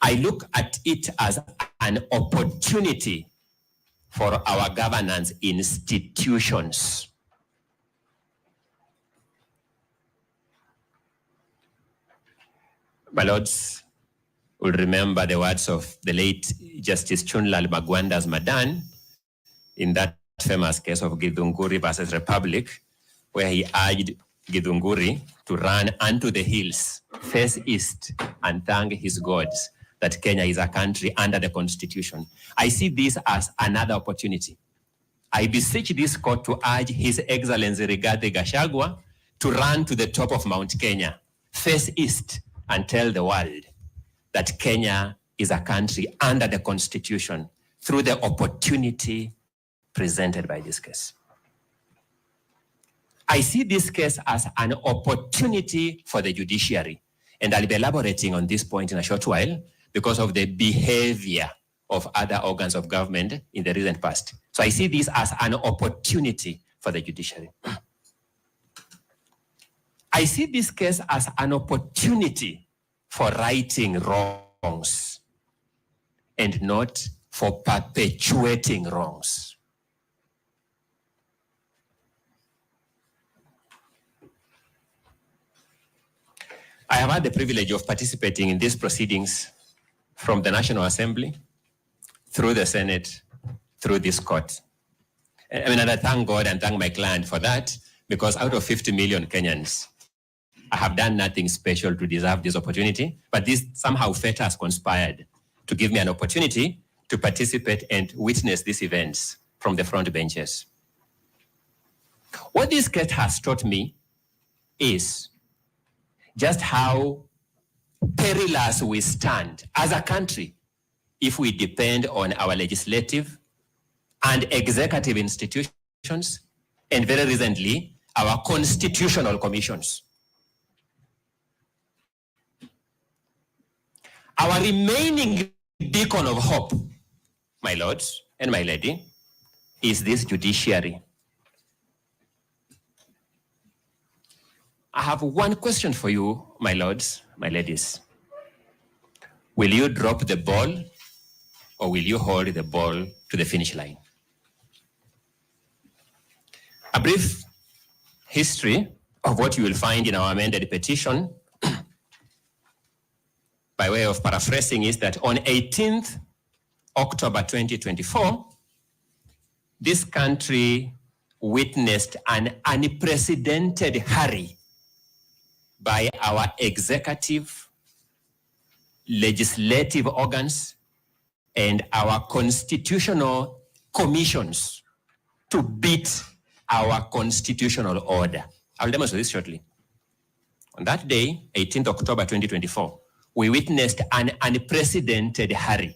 I look at it as an opportunity for our governance institutions. My lords will remember the words of the late Justice Chunlal Magwanda's Madan in that famous case of Githunguri versus Republic, where he urged Githunguri to run unto the hills, face east, and thank his gods that Kenya is a country under the Constitution. I see this as another opportunity. I beseech this court to urge His Excellency Rigathi Gachagua to run to the top of Mount Kenya, face east, and tell the world that Kenya is a country under the Constitution through the opportunity presented by this case. I see this case as an opportunity for the judiciary, and I'll be elaborating on this point in a short while because of the behavior of other organs of government in the recent past. So I see this as an opportunity for the judiciary. I see this case as an opportunity for righting wrongs and not for perpetuating wrongs. I have had the privilege of participating in these proceedings from the National Assembly, through the Senate, through this court. And I thank God and thank my client for that, because out of 50 million Kenyans, I have done nothing special to deserve this opportunity, but this somehow fate has conspired to give me an opportunity to participate and witness these events from the front benches. What this case has taught me is just how perilous we stand as a country if we depend on our legislative and executive institutions, and very recently, our constitutional commissions. Our remaining beacon of hope, my lords and my lady, is this judiciary. I have one question for you, my lords, my ladies. Will you drop the ball or will you hold the ball to the finish line? A brief history of what you will find in our amended petition, by way of paraphrasing, is that on 18th October 2024, this country witnessed an unprecedented hurry by our executive, legislative organs, and our constitutional commissions to beat our constitutional order. I'll demonstrate this shortly. On that day, 18th October 2024, we witnessed an unprecedented hurry.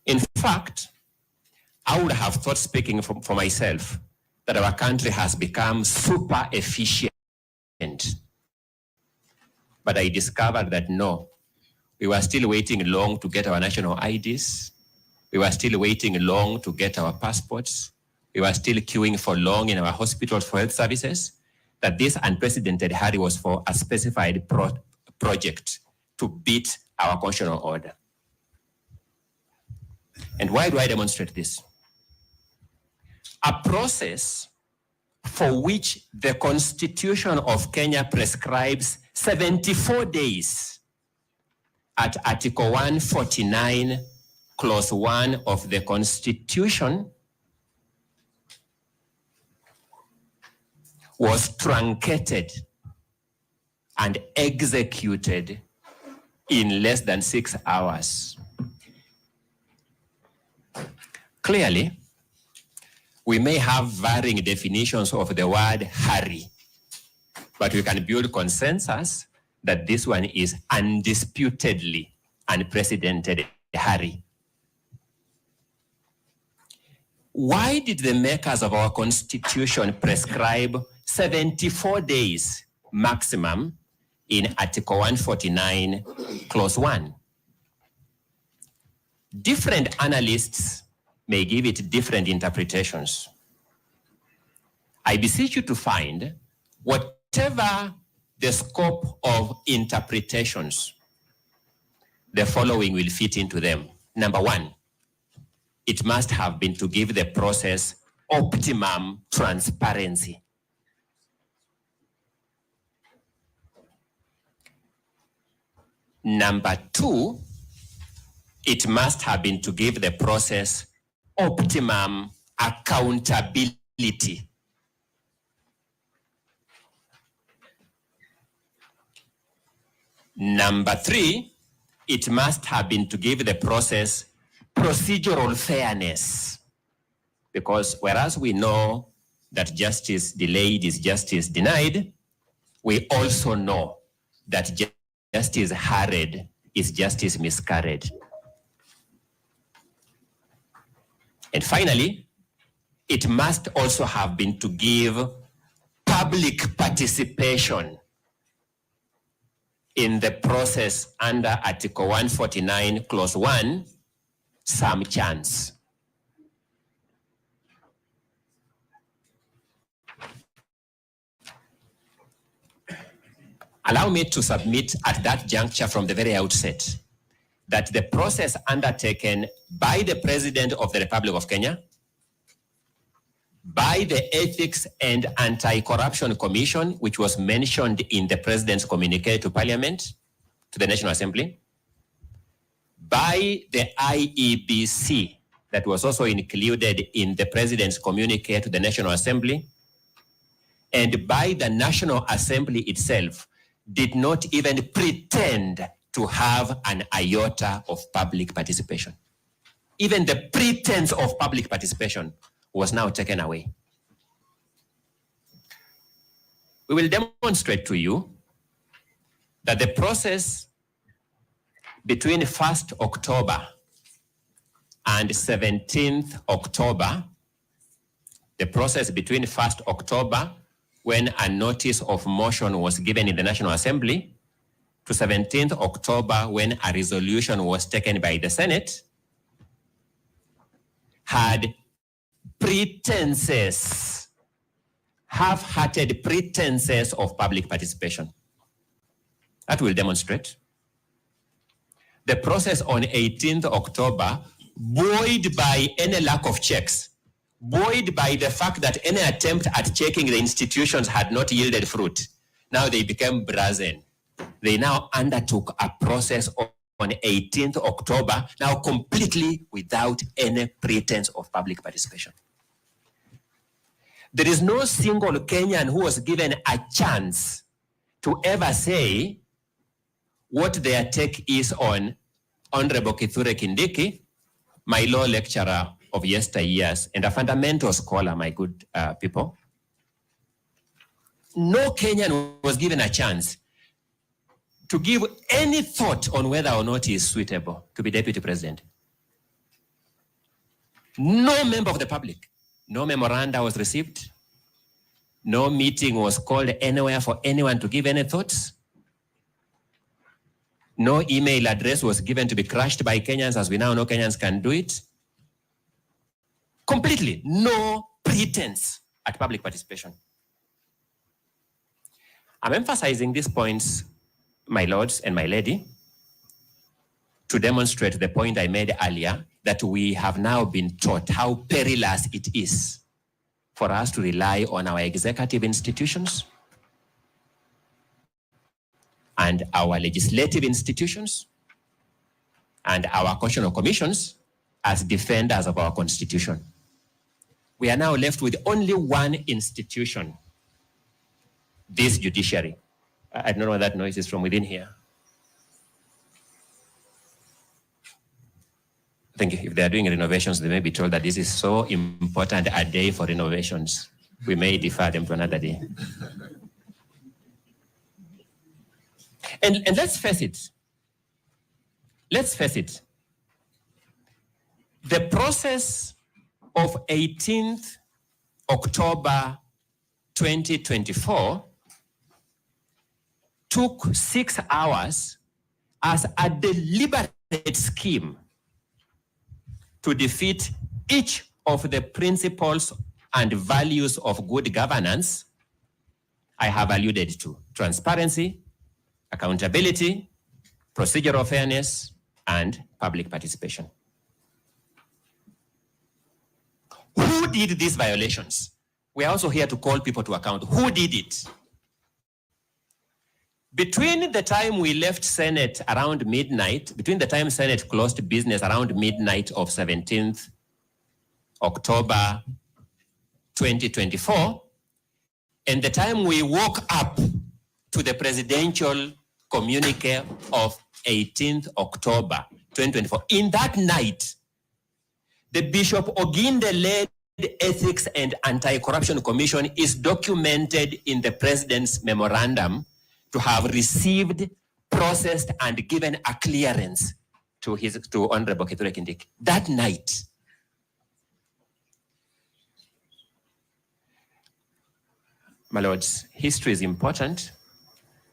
In fact, I would have thought, speaking for myself, that our country has become super efficient. But I discovered that no, we were still waiting long to get our national IDs. We were still waiting long to get our passports. We were still queuing for long in our hospitals for health services. That this unprecedented hurry was for a specified project to beat our constitutional order. And why do I demonstrate this? A process for which the Constitution of Kenya prescribes 74 days at Article 149, Clause 1 of the Constitution was truncated and executed in less than 6 hours. Clearly, we may have varying definitions of the word hurry, but we can build consensus that this one is undisputedly unprecedented hurry. Why did the makers of our Constitution prescribe 74 days maximum in Article 149, Clause 1? Different analysts may give it different interpretations. I beseech you to find whatever the scope of interpretations, the following will fit into them. Number one, it must have been to give the process optimum transparency. Number two, it must have been to give the process optimum accountability. Number three, it must have been to give the process procedural fairness. Because whereas we know that justice delayed is justice denied, we also know that justice hurried is justice miscarried. And finally, it must also have been to give public participation in the process under Article 149, Clause 1, some chance. Allow me to submit at that juncture from the very outset that the process undertaken by the President of the Republic of Kenya, by the Ethics and Anti-Corruption Commission, which was mentioned in the President's communique to Parliament, to the National Assembly, by the IEBC, that was also included in the President's communique to the National Assembly, and by the National Assembly itself, did not even pretend to have an iota of public participation. Even the pretense of public participation was now taken away. We will demonstrate to you that the process between 1st October and 17th October, the process between 1st October, when a notice of motion was given in the National Assembly, to 17th October, when a resolution was taken by the Senate, had pretenses, half-hearted pretenses of public participation. That will demonstrate. The process on 18th October, buoyed by any lack of checks, buoyed by the fact that any attempt at checking the institutions had not yielded fruit, now they became brazen. They now undertook a process on 18th October, now completely without any pretense of public participation. There is no single Kenyan who was given a chance to ever say what their take is on Honorable Kithure Kindiki, my law lecturer of yesteryears and a fundamental scholar, my good people. No Kenyan was given a chance to give any thought on whether or not he is suitable to be deputy president. No member of the public, no memoranda was received, no meeting was called anywhere for anyone to give any thoughts. No email address was given to be crushed by Kenyans, as we now know Kenyans can do it. Completely, no pretense at public participation. I'm emphasizing these points, my lords and my lady, to demonstrate the point I made earlier, that we have now been taught how perilous it is for us to rely on our executive institutions and our legislative institutions and our constitutional commissions as defenders of our constitution. We are now left with only one institution, this judiciary. I don't know where that noise is from within here. I think if they are doing renovations, they may be told that this is so important a day for renovations. We may defer them to another day. And let's face it. Let's face it. The process of 18th October 2024 took 6 hours as a deliberate scheme to defeat each of the principles and values of good governance I have alluded to: transparency, accountability, procedural fairness, and public participation. Who did these violations? We are also here to call people to account. Who did it? Between the time we left Senate around midnight, between the time Senate closed business around midnight of 17th October 2024, and the time we woke up to the presidential communique of 18th October 2024, in that night, the Bishop Oginde-led Ethics and Anti-Corruption Commission is documented in the President's memorandum to have received, processed, and given a clearance to Honorable Kithure Kindiki. That night. My lords, history is important,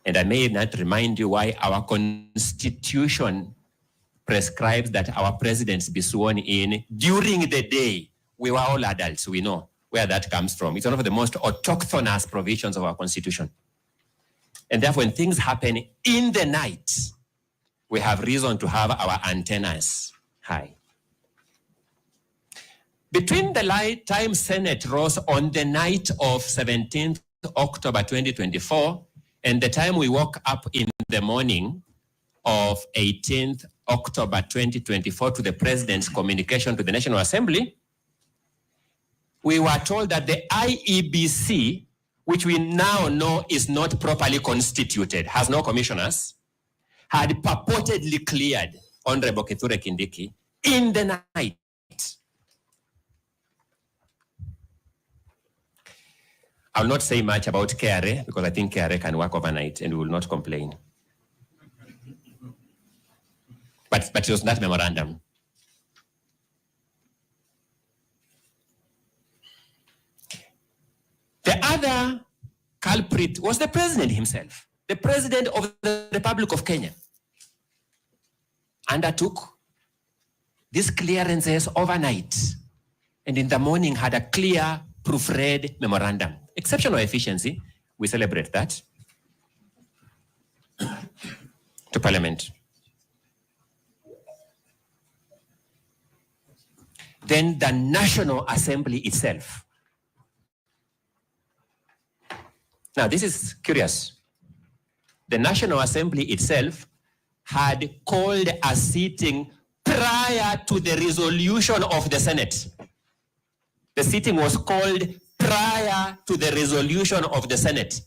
and I may not remind you why our constitution prescribes that our presidents be sworn in during the day. We were all adults, we know where that comes from. It's one of the most autochthonous provisions of our constitution. And therefore, when things happen in the night, we have reason to have our antennas high. Between the time Senate rose on the night of 17th October 2024 and the time we woke up in the morning of 18th October 2024 to the President's communication to the National Assembly, we were told that the IEBC, which we now know is not properly constituted, has no commissioners, had purportedly cleared Honorable Kithure Kindiki in the night. I will not say much about KRA because I think KRA can work overnight and we will not complain. But it was that memorandum. The other culprit was the president himself. The president of the Republic of Kenya undertook these clearances overnight and in the morning had a clear proofread memorandum. Exceptional efficiency, we celebrate that. To Parliament. Then the National Assembly itself. Now, this is curious. The National Assembly itself had called a sitting prior to the resolution of the Senate. The sitting was called prior to the resolution of the Senate.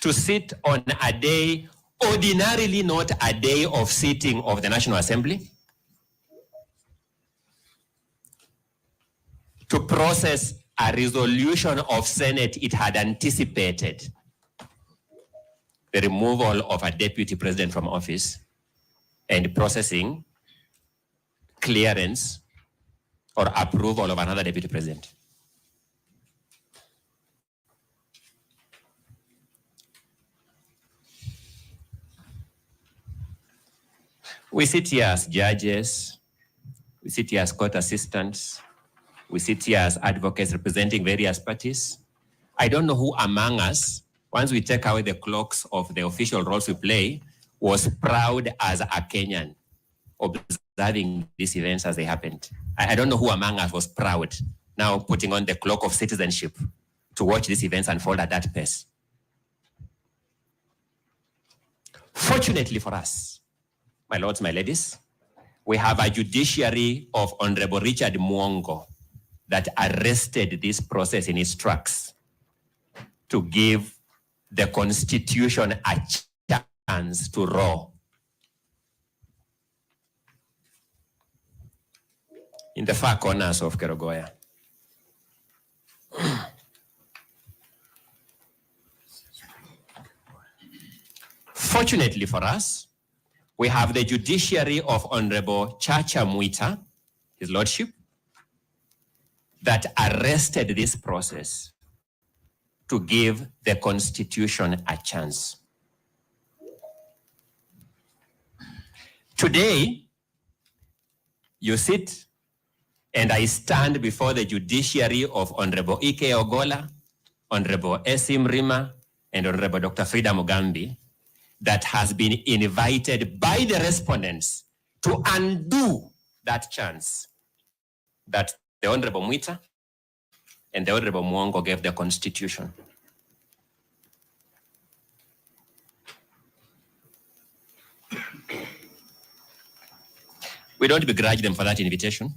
To sit on a day, ordinarily not a day of sitting of the National Assembly, to process a resolution of Senate it had anticipated, the removal of a deputy president from office and processing clearance or approval of another deputy president. We sit here as judges, we sit here as court assistants, we sit here as advocates representing various parties. I don't know who among us, once we take away the cloaks of the official roles we play, was proud as a Kenyan observing these events as they happened. I don't know who among us was proud now putting on the cloak of citizenship to watch these events unfold at that pace. Fortunately for us, my lords, my ladies, we have a judiciary of Honorable Richard Mwongo that arrested this process in its tracks to give the Constitution a chance to roar. In the far corners of Kerogoya. Fortunately for us, we have the judiciary of Honorable Chacha Mwita, His Lordship, that arrested this process to give the Constitution a chance. Today, you sit and I stand before the judiciary of Honorable Ike Ogola, Honorable Esim Rima, and Honorable Dr. Frida Mugambi that has been invited by the respondents to undo that chance that the Honorable Mwita and the Honorable Mwongo gave the Constitution. We don't begrudge them for that invitation.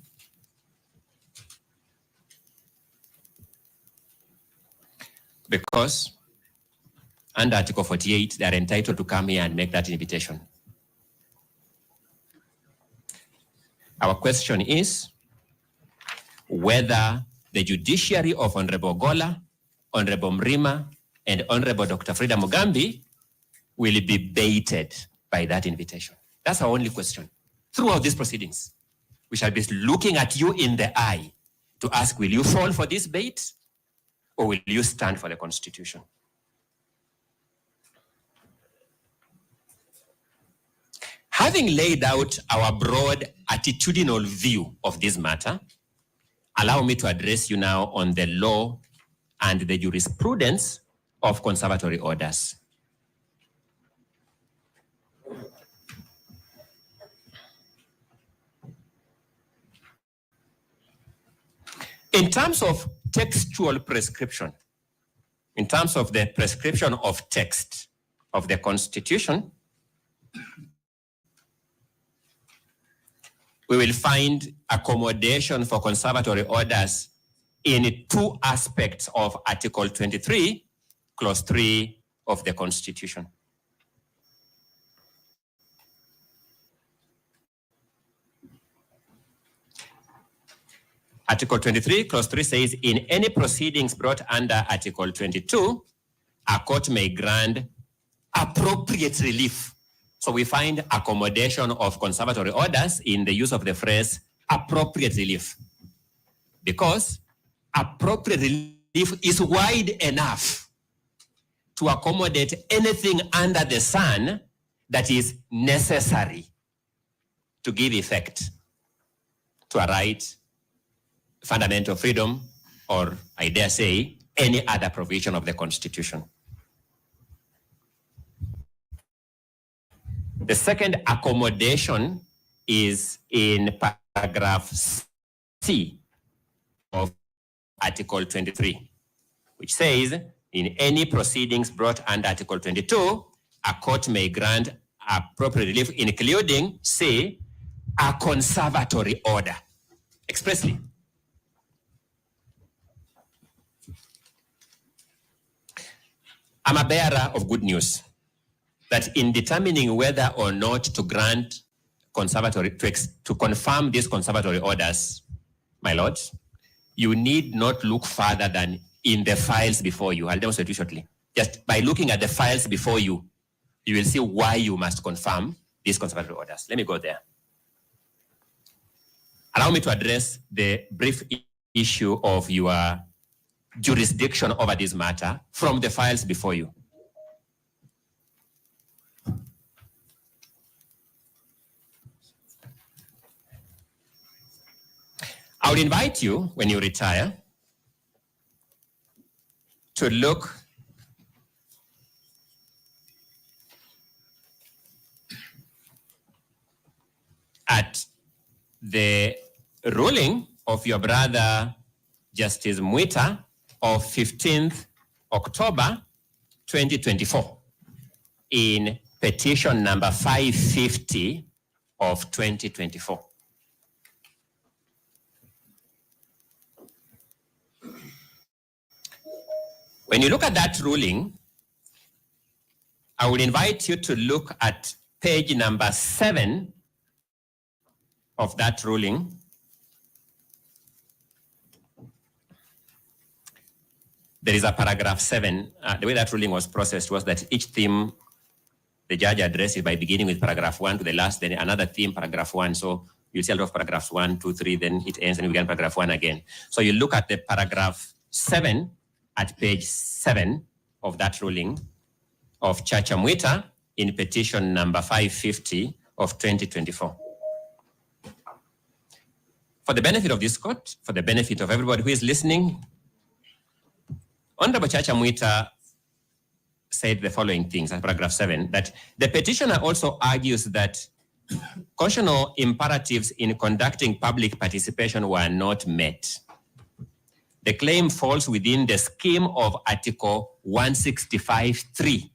Because under Article 48, they are entitled to come here and make that invitation. Our question is whether the judiciary of Honorable Gola, Honorable Mrima, and Honorable Dr. Frida Mugambi will be baited by that invitation. That's our only question. Throughout these proceedings, we shall be looking at you in the eye to ask, will you fall for this bait or will you stand for the Constitution? Having laid out our broad attitudinal view of this matter, allow me to address you now on the law and the jurisprudence of conservatory orders. In terms of textual prescription, in terms of the prescription of text of the Constitution, we will find accommodation for conservatory orders in two aspects of Article 23, Clause 3 of the Constitution. Article 23, Clause 3 says, in any proceedings brought under Article 22, a court may grant appropriate relief. So we find accommodation of conservatory orders in the use of the phrase appropriate relief, because appropriate relief is wide enough to accommodate anything under the sun that is necessary to give effect to a right, fundamental freedom, or I dare say, any other provision of the Constitution. The second accommodation is in paragraph C of Article 23, which says, in any proceedings brought under Article 22, a court may grant appropriate relief, including, say, a conservatory order, expressly. I'm a bearer of good news that in determining whether or not to grant conservatory, to confirm these conservatory orders, my lords, you need not look further than in the files before you. I'll demonstrate you shortly. Just by looking at the files before you, you will see why you must confirm these conservatory orders. Let me go there. Allow me to address the brief issue of your jurisdiction over this matter from the files before you. I would invite you, when you retire, to look at the ruling of your brother, Justice Mwita, of 15th October 2024 in petition number 550 of 2024. When you look at that ruling, I would invite you to look at page number 7 of that ruling. There is a paragraph 7. The way that ruling was processed was that each theme the judge addressed it by beginning with paragraph 1 to the last, then another theme, paragraph 1. So you see a lot of paragraphs 1, 2, 3, then it ends and we begin paragraph 1 again. So you look at the paragraph 7 at page 7 of that ruling of Chacha Mwita in petition number 550 of 2024. For the benefit of this court, for the benefit of everybody who is listening, Honorable Chacha Mwita said the following things at paragraph 7, that the petitioner also argues that constitutional imperatives in conducting public participation were not met. The claim falls within the scheme of Article 165(3),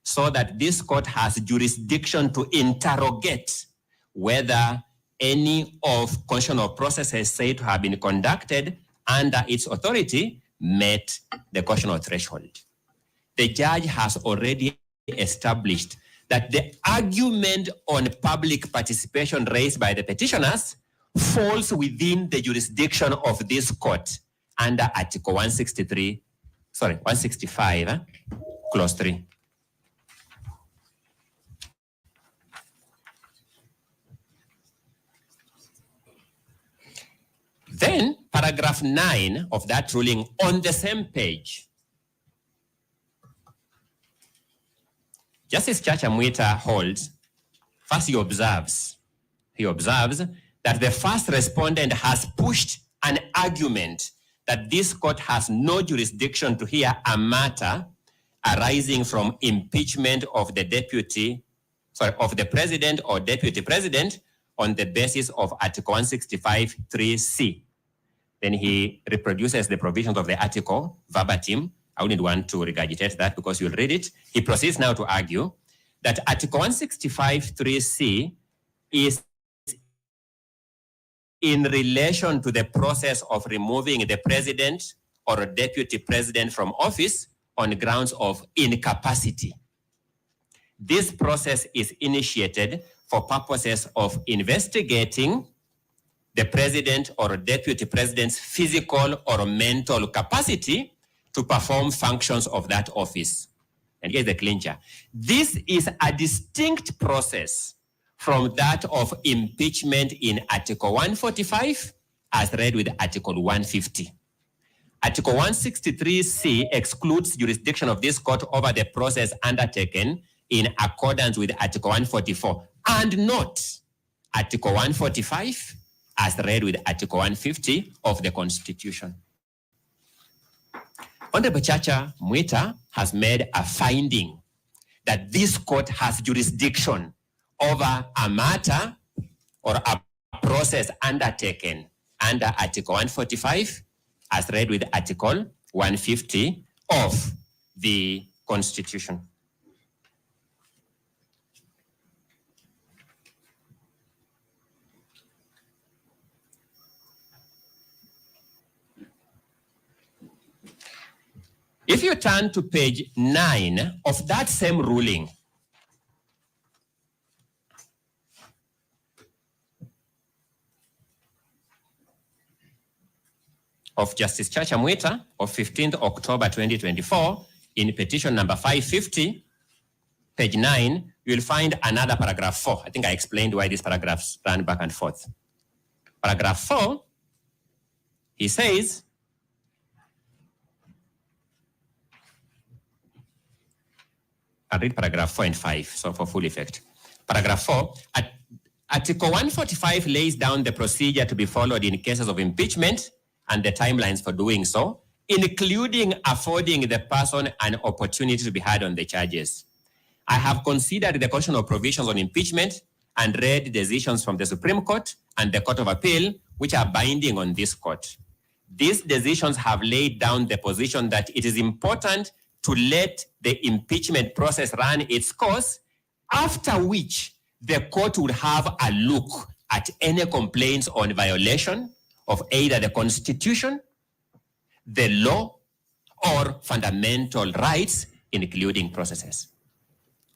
so that this court has jurisdiction to interrogate whether any of constitutional processes said to have been conducted under its authority met the constitutional threshold. The judge has already established that the argument on public participation raised by the petitioners falls within the jurisdiction of this court under Article 165, Clause 3. Then, paragraph 9 of that ruling on the same page, Justice Chacha Mwita holds, first he observes that the first respondent has pushed an argument that this court has no jurisdiction to hear a matter arising from impeachment of the president or deputy president on the basis of Article 165(3)(c). Then he reproduces the provisions of the article verbatim. I wouldn't want to regurgitate that because you'll read it. He proceeds now to argue that Article 165(3)(c) is in relation to the process of removing the president or a deputy president from office on grounds of incapacity. This process is initiated for purposes of investigating the president or deputy president's physical or mental capacity to perform functions of that office. And here's the clincher. This is a distinct process from that of impeachment in Article 145 as read with Article 150. Article 163(c) excludes jurisdiction of this court over the process undertaken in accordance with Article 144 and not Article 145 as read with Article 150 of the Constitution. Honorable Chacha Mwita has made a finding that this court has jurisdiction over a matter or a process undertaken under Article 145 as read with Article 150 of the Constitution. If you turn to page 9 of that same ruling, of Justice Chacha Mwita of 15th October 2024, in petition number 550, page 9, you'll find another paragraph 4. I think I explained why these paragraphs run back and forth. Paragraph 4, he says, I'll read paragraph 4 and 5, so for full effect. Paragraph 4, Article 145 lays down the procedure to be followed in cases of impeachment and the timelines for doing so, including affording the person an opportunity to be heard on the charges. I have considered the constitutional provisions on impeachment and read decisions from the Supreme Court and the Court of Appeal, which are binding on this court. These decisions have laid down the position that it is important to let the impeachment process run its course, after which the court would have a look at any complaints on violation of either the Constitution, the law, or fundamental rights, including processes.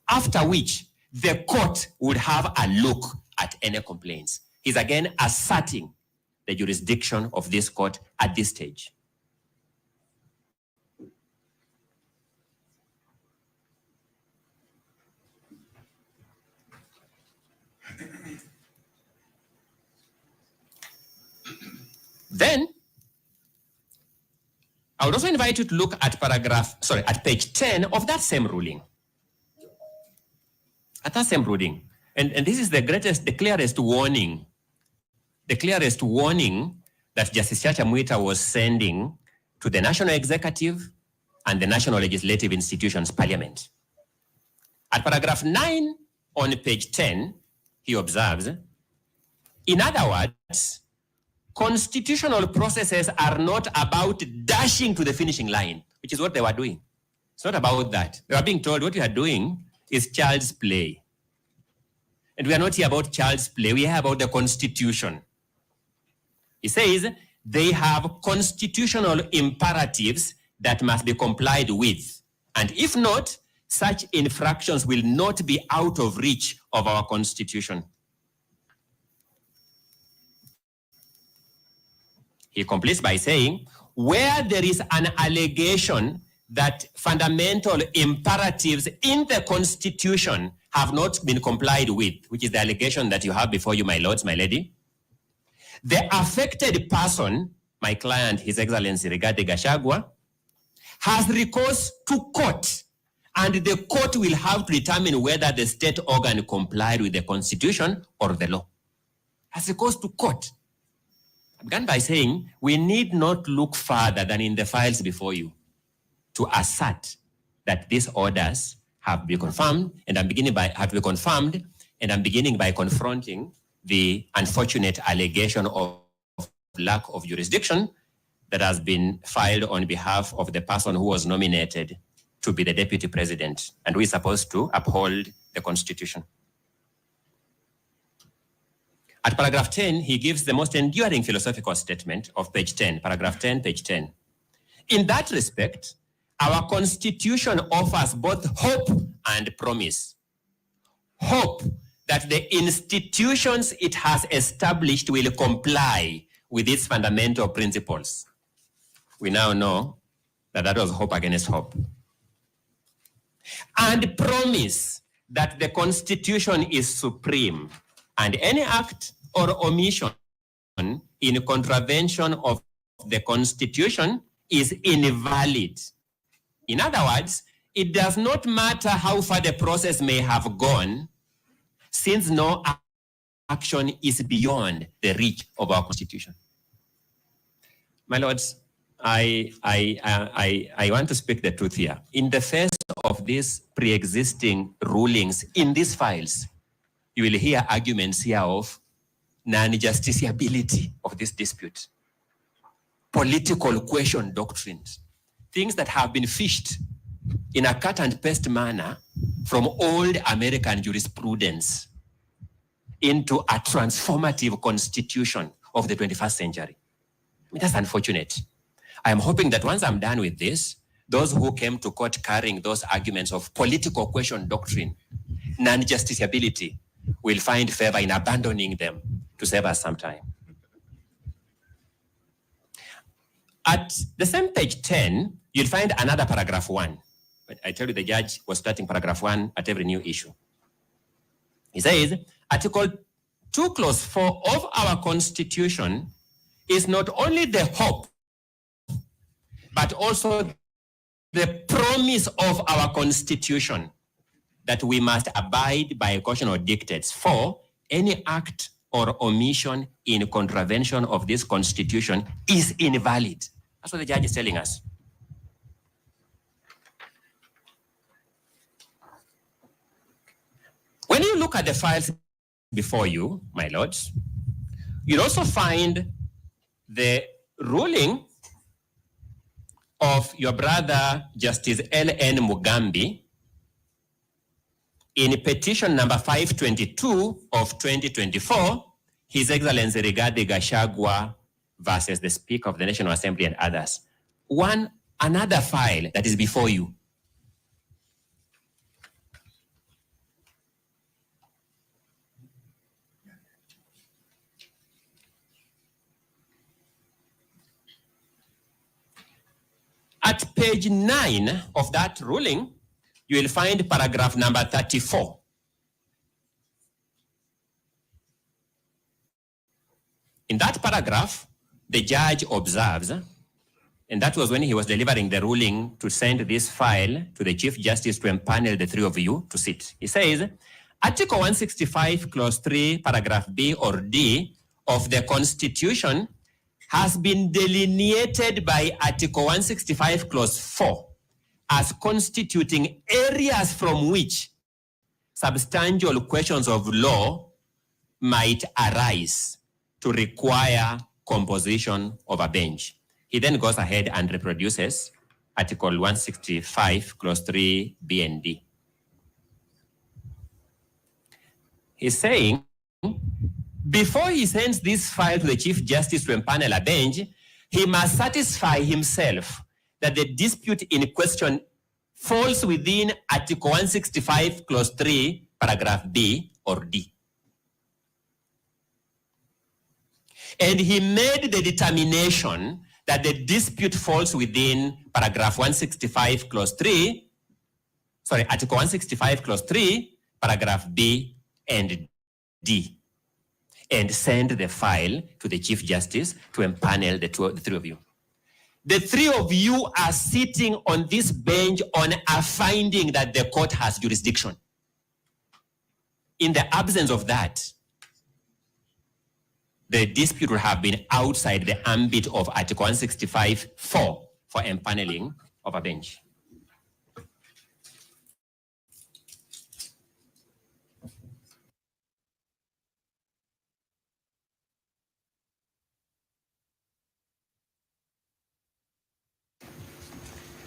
After which, the court would have a look at any complaints. He's again asserting the jurisdiction of this court at this stage. Then, I would also invite you to look at at page 10 of that same ruling. At that same ruling. And this is the clearest warning that Justice Chacha Mwita was sending to the National Executive, and the national legislative institutions, parliament. At paragraph 9 on page 10, he observes, in other words, constitutional processes are not about dashing to the finishing line, which is what they were doing. It's not about that. They were being told what you are doing is child's play. And we are not here about child's play. We are here about the Constitution. He says they have constitutional imperatives that must be complied with. And if not, such infractions will not be out of reach of our Constitution. He completes by saying, where there is an allegation that fundamental imperatives in the Constitution have not been complied with, which is the allegation that you have before you, my lords, my lady, the affected person, my client, His Excellency Rigathi Gachagua, has recourse to court, and the court will have to determine whether the state organ complied with the Constitution or the law. Has recourse to court. I began by saying, we need not look further than in the files before you to assert that these orders have been confirmed, and I'm beginning by confronting the unfortunate allegation of lack of jurisdiction that has been filed on behalf of the person who was nominated to be the deputy president and who is supposed to uphold the Constitution. At paragraph 10, he gives the most enduring philosophical statement of page 10, paragraph 10, page 10. In that respect, our Constitution offers both hope and promise. Hope that the institutions it has established will comply with its fundamental principles. We now know that that was hope against hope. And promise that the Constitution is supreme, and any act or omission in contravention of the Constitution is invalid. In other words, it does not matter how far the process may have gone, since no action is beyond the reach of our Constitution. My lords, I want to speak the truth here. In the face of these pre-existing rulings in these files, you will hear arguments here of non-justiciability of this dispute, political question doctrines, things that have been fished in a cut and paste manner from old American jurisprudence into a transformative constitution of the 21st century. I mean, that's unfortunate. I am hoping that once I'm done with this, those who came to court carrying those arguments of political question doctrine, non-justiciability, will find favor in abandoning them to save us some time. At the same page 10, you'll find another paragraph 1. I tell you the judge was starting paragraph 1 at every new issue. He says, Article 2, Clause 4 of our Constitution is not only the hope, but also the promise of our Constitution that we must abide by constitutional dictates, for any act or omission in contravention of this Constitution is invalid. That's what the judge is telling us. When you look at the files before you, my lords, you'll also find the ruling of your brother, Justice L.N. Mugambi, in petition number 522 of 2024, His Excellency Rigathi Gachagua versus the Speaker of the National Assembly and others. Another file that is before you. At page 9 of that ruling, you will find paragraph number 34. In that paragraph, the judge observes, and that was when he was delivering the ruling to send this file to the Chief Justice to empanel the three of you to sit. He says, Article 165, Clause 3, Paragraph B or D of the Constitution has been delineated by Article 165, Clause 4 as constituting areas from which substantial questions of law might arise to require composition of a bench. He then goes ahead and reproduces Article 165, Clause 3, B and D. He's saying, before he sends this file to the Chief Justice to empanel a bench, he must satisfy himself that the dispute in question falls within Article 165, Clause 3, Paragraph B or D. And he made the determination that the dispute falls within Paragraph 165, Clause 3, Article 165, Clause 3, Paragraph B and D, and send the file to the Chief Justice to empanel the three of you. The three of you are sitting on this bench on a finding that the court has jurisdiction. In the absence of that, the dispute would have been outside the ambit of Article 165(4) for empaneling of a bench.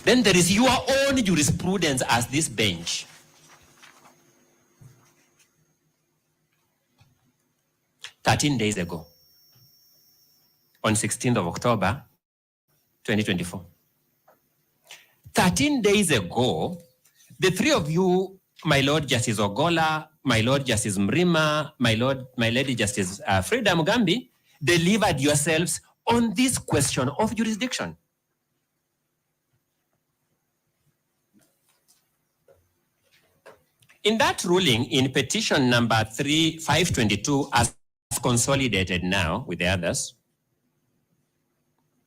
Then there is your own jurisprudence as this bench. "13 days ago, on 16th of October, 2024. 13 days ago, the three of you, my Lord Justice Ogola, my Lord Justice Mrima, my Lady Justice Frida Mugambi, delivered yourselves on this question of jurisdiction. In that ruling, in petition number 522, as consolidated now with the others,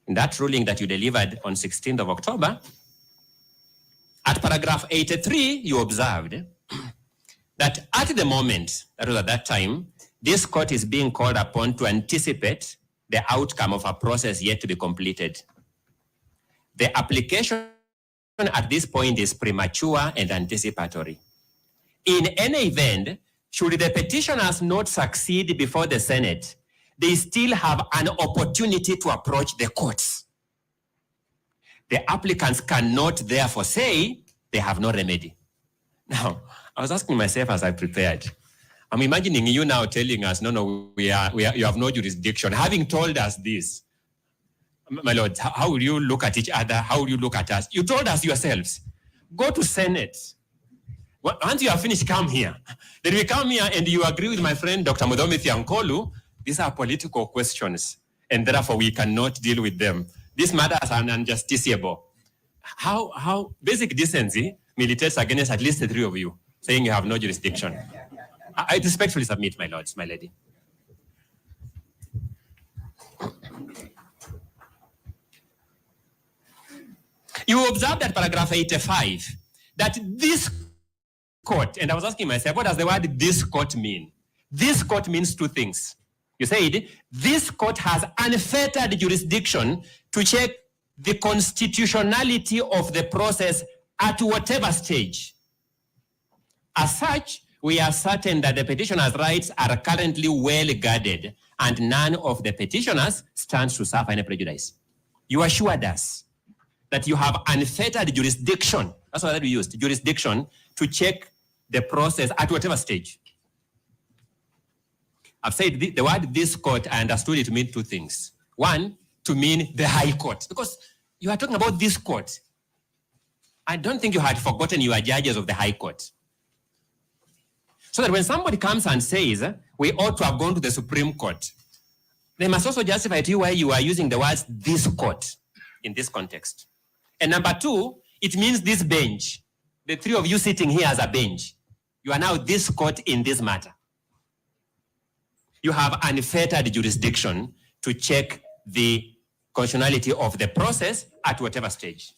in that ruling that you delivered on 16th of October, at paragraph 83, you observed that at the moment, that was at that time, this court is being called upon to anticipate the outcome of a process yet to be completed. The application at this point is premature and anticipatory. In any event, should the petitioners not succeed before the Senate, they still have an opportunity to approach the courts. The applicants cannot therefore say they have no remedy. Now, I was asking myself as I prepared, I'm imagining you now telling us, no, you have no jurisdiction. Having told us this, my lord, how will you look at each other? How will you look at us? You told us yourselves, go to Senate. Once you have finished, come here. Then we come here and you agree with my friend, Dr. Mudomi Thiankolu, these are political questions and therefore we cannot deal with them. These matters are unjusticiable. How basic decency militates against at least the three of you, saying you have no jurisdiction. I respectfully submit, my lords, my lady. You observe that paragraph 85, that this court, and I was asking myself, what does the word this court mean? This court means two things. You said, this court has unfettered jurisdiction to check the constitutionality of the process at whatever stage. As such, we are certain that the petitioner's rights are currently well guarded and none of the petitioners stands to suffer any prejudice. You assured us that you have unfettered jurisdiction, that's what we used, jurisdiction, to check the process at whatever stage. I've said the word this court, I understood it to mean two things. One, to mean the High Court, because you are talking about this court. I don't think you had forgotten you are judges of the High Court. So that when somebody comes and says, we ought to have gone to the Supreme Court, they must also justify to you why you are using the words this court in this context. And number two, it means this bench. The three of you sitting here as a bench, you are now this court in this matter. You have unfettered jurisdiction to check the constitutionality of the process at whatever stage.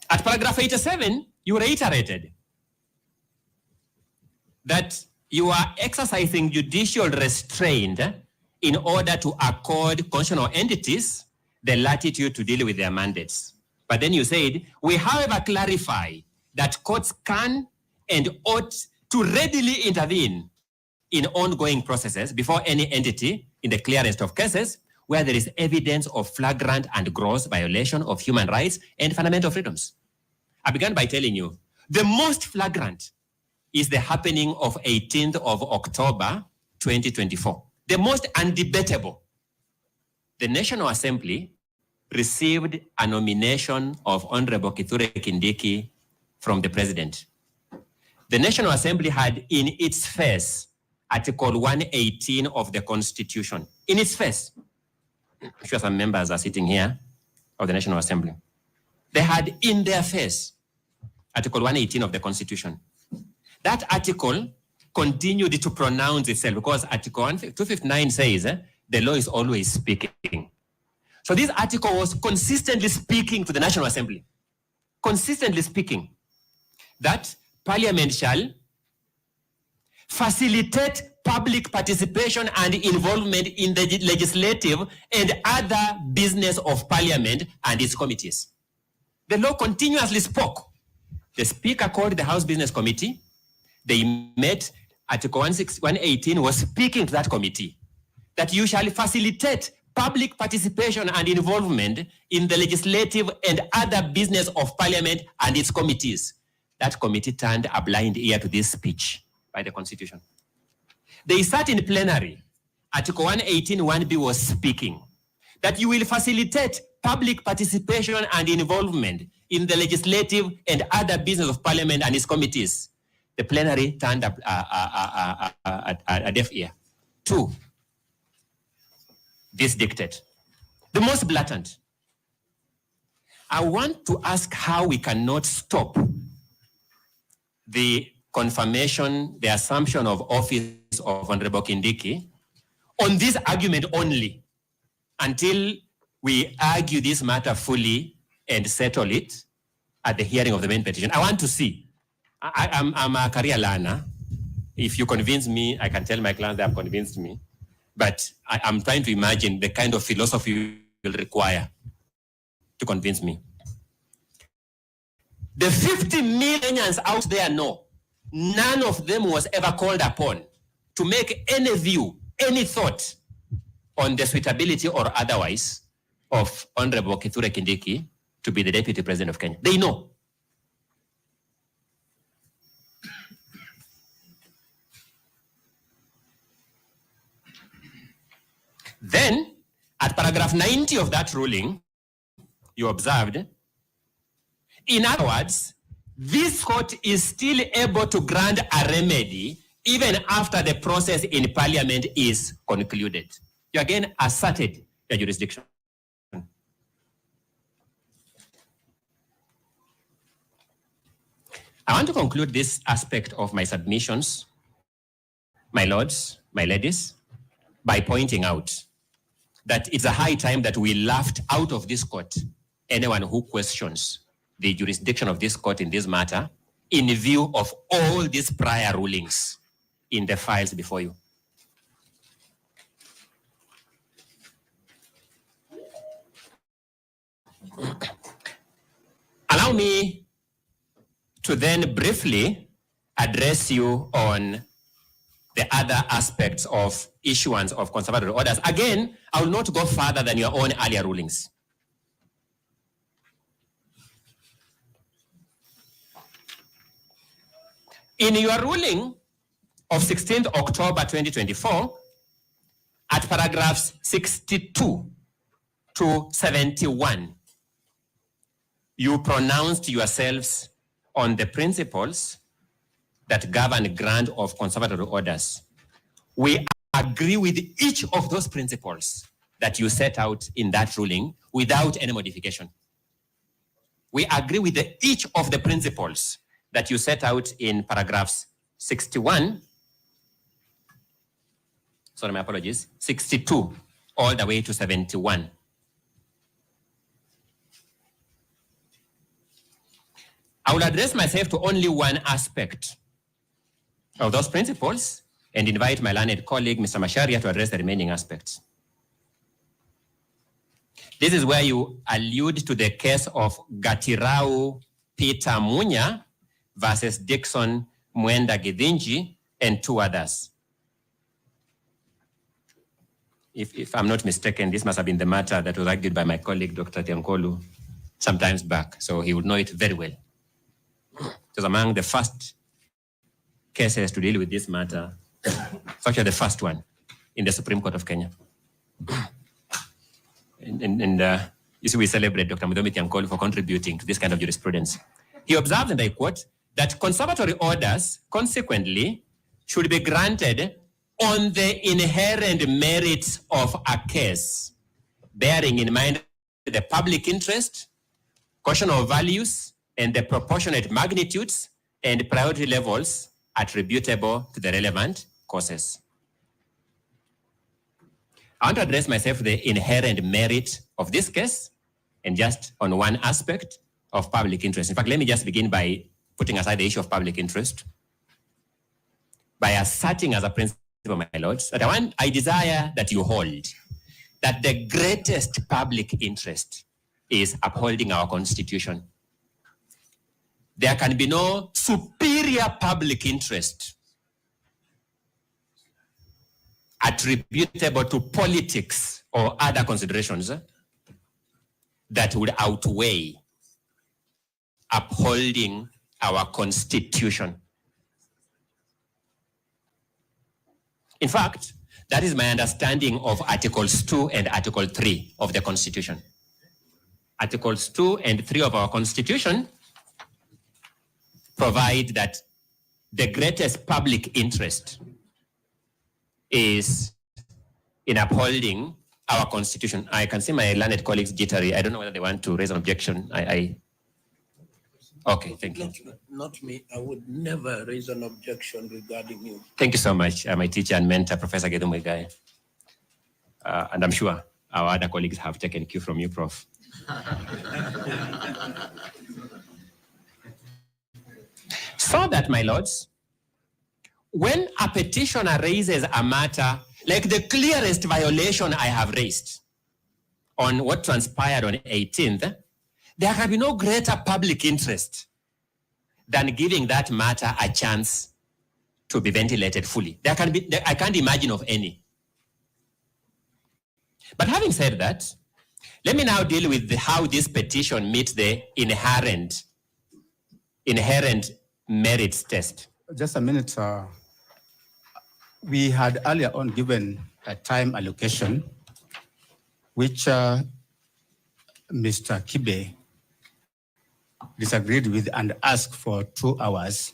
At paragraph 87, you reiterated that you are exercising judicial restraint in order to accord constitutional entities the latitude to deal with their mandates. But then you said, we however clarify that courts can and ought to readily intervene in ongoing processes before any entity in the clearest of cases where there is evidence of flagrant and gross violation of human rights and fundamental freedoms. I began by telling you, the most flagrant is the happening of 18th of October, 2024. The most undebatable. The National Assembly received a nomination of Honorable Kithure Kindiki from the President. The National Assembly had in its face Article 118 of the Constitution. In its face. I'm sure some members are sitting here of the National Assembly. They had in their face Article 118 of the Constitution. That article continued to pronounce itself because Article 259 says the law is always speaking. So this article was consistently speaking to the National Assembly, consistently speaking that Parliament shall facilitate public participation and involvement in the legislative and other business of Parliament and its committees. The law continuously spoke. The Speaker called the House Business Committee. They met. Article 118 was speaking to that committee that you shall facilitate public participation and involvement in the legislative and other business of Parliament and its committees. That committee turned a blind ear to this speech by the Constitution. They sat in plenary. Article 118 1B was speaking that you will facilitate public participation and involvement in the legislative and other business of Parliament and its committees. The plenary turned a deaf ear. 2, this dictate. The most blatant. I want to ask how we cannot stop the confirmation, the assumption of office of Honorable Kindiki on this argument only until we argue this matter fully and settle it at the hearing of the main petition. I want to see. I'm a career learner. If you convince me, I can tell my clients they have convinced me. But I'm trying to imagine the kind of philosophy you will require to convince me. The 50 millions out there know. None of them was ever called upon to make any view, any thought on the suitability or otherwise of Honorable Kithure Kindiki to be the Deputy President of Kenya. They know. Then, at paragraph 90 of that ruling, you observed, in other words, this court is still able to grant a remedy even after the process in Parliament is concluded. You again asserted your jurisdiction. I want to conclude this aspect of my submissions, my lords, my ladies, by pointing out that it's a high time that we laughed out of this court anyone who questions the jurisdiction of this court in this matter in view of all these prior rulings in the files before you. Allow me to then briefly address you on the other aspects of issuance of conservatory orders. Again, I will not go further than your own earlier rulings. In your ruling of 16th October 2024, at paragraphs 62 to 71, you pronounced yourselves on the principles that govern grant of conservatory orders. We agree with each of those principles that you set out in that ruling without any modification. We agree with each of the principles that you set out in paragraphs 61, sorry, my apologies, 62, all the way to 71. I will address myself to only one aspect of those principles, and invite my learned colleague, Mr. Macharia, to address the remaining aspects. This is where you allude to the case of Gatirau Peter Munya versus Dixon Mwenda Githinji and 2 others. If I'm not mistaken, this must have been the matter that was argued by my colleague, Dr. Tiankolu, some times back, so he would know it very well. It was among the first cases to deal with this matter. It's actually the first one in the Supreme Court of Kenya. You see, we celebrate Dr. Mudomi Tiankolu for contributing to this kind of jurisprudence. He observed, and I quote, that conservatory orders, consequently, should be granted on the inherent merits of a case, bearing in mind the public interest, caution of values, and the proportionate magnitudes and priority levels attributable to the relevant causes. I want to address myself to the inherent merit of this case and just on one aspect of public interest. In fact, let me just begin by putting aside the issue of public interest, by asserting as a principle, my lords, that I desire that you hold that the greatest public interest is upholding our Constitution. There can be no superior public interest attributable to politics or other considerations that would outweigh upholding our Constitution. In fact, that is my understanding of Articles 2 and Article 3 of the Constitution. Articles 2 and 3 of our Constitution provide that the greatest public interest is in upholding our Constitution. I can see my learned colleagues jittery. I don't know whether they want to raise an objection. Okay, thank you. Not me. I would never raise an objection regarding you. Thank you so much, my teacher and mentor, Professor Gedum Muigai. And I'm sure our other colleagues have taken cue from you, Prof. So that, my lords, when a petitioner raises a matter like the clearest violation I have raised on what transpired on 18th, there can be no greater public interest than giving that matter a chance to be ventilated fully. I can't imagine of any. But having said that, let me now deal with how this petition meets the inherent merits test. Just a minute. We had earlier on given a time allocation, which Mr. Kibe disagreed with and asked for 2 hours.